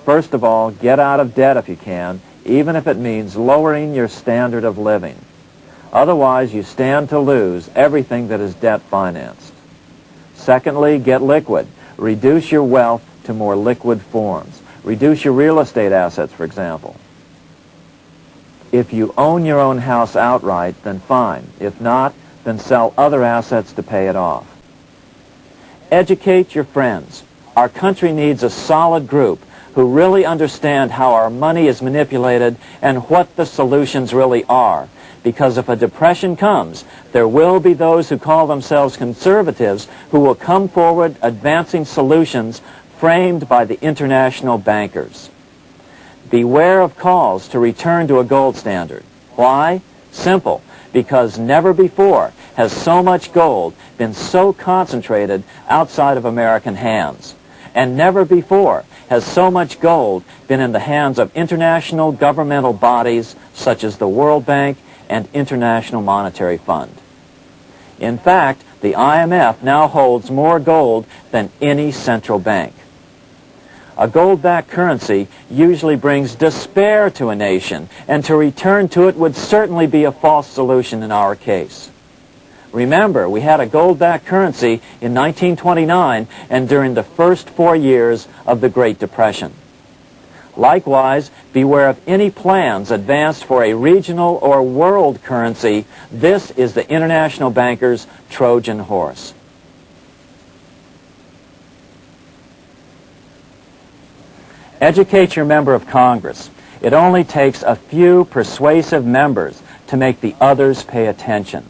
First of all, get out of debt if you can, even if it means lowering your standard of living. Otherwise, you stand to lose everything that is debt financed. Secondly, get liquid. Reduce your wealth to more liquid forms. Reduce your real estate assets, for example. If you own your own house outright, then fine. If not, then sell other assets to pay it off. Educate your friends. Our country needs a solid group who really understand how our money is manipulated and what the solutions really are. Because if a depression comes, there will be those who call themselves conservatives who will come forward advancing solutions framed by the international bankers. Beware of calls to return to a gold standard. Why? Simple. Because never before has so much gold been so concentrated outside of American hands. And never before has so much gold been in the hands of international governmental bodies such as the World Bank and International Monetary Fund. In fact, the IMF now holds more gold than any central bank. A gold-backed currency usually brings despair to a nation, and to return to it would certainly be a false solution in our case. Remember, we had a gold-backed currency in 1929 and during the first 4 years of the Great Depression. Likewise, beware of any plans advanced for a regional or world currency. This is the international bankers' Trojan horse. Educate your member of Congress. It only takes a few persuasive members to make the others pay attention.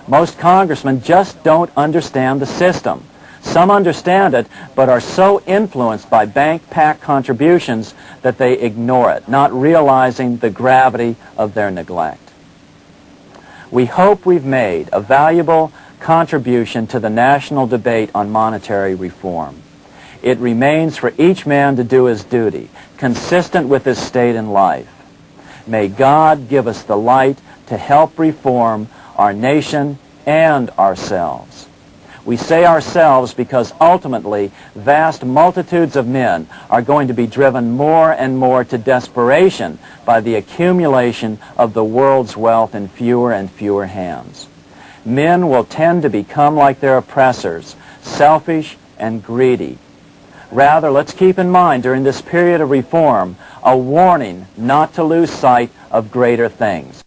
Most congressmen just don't understand the system. Some understand it, but are so influenced by bank-packed contributions that they ignore it, not realizing the gravity of their neglect. We hope we've made a valuable contribution to the national debate on monetary reform. It remains for each man to do his duty, consistent with his state in life. May God give us the light to help reform our nation and ourselves. We say ourselves because ultimately vast multitudes of men are going to be driven more and more to desperation by the accumulation of the world's wealth in fewer and fewer hands. Men will tend to become like their oppressors, selfish and greedy. Rather, let's keep in mind during this period of reform a warning not to lose sight of greater things.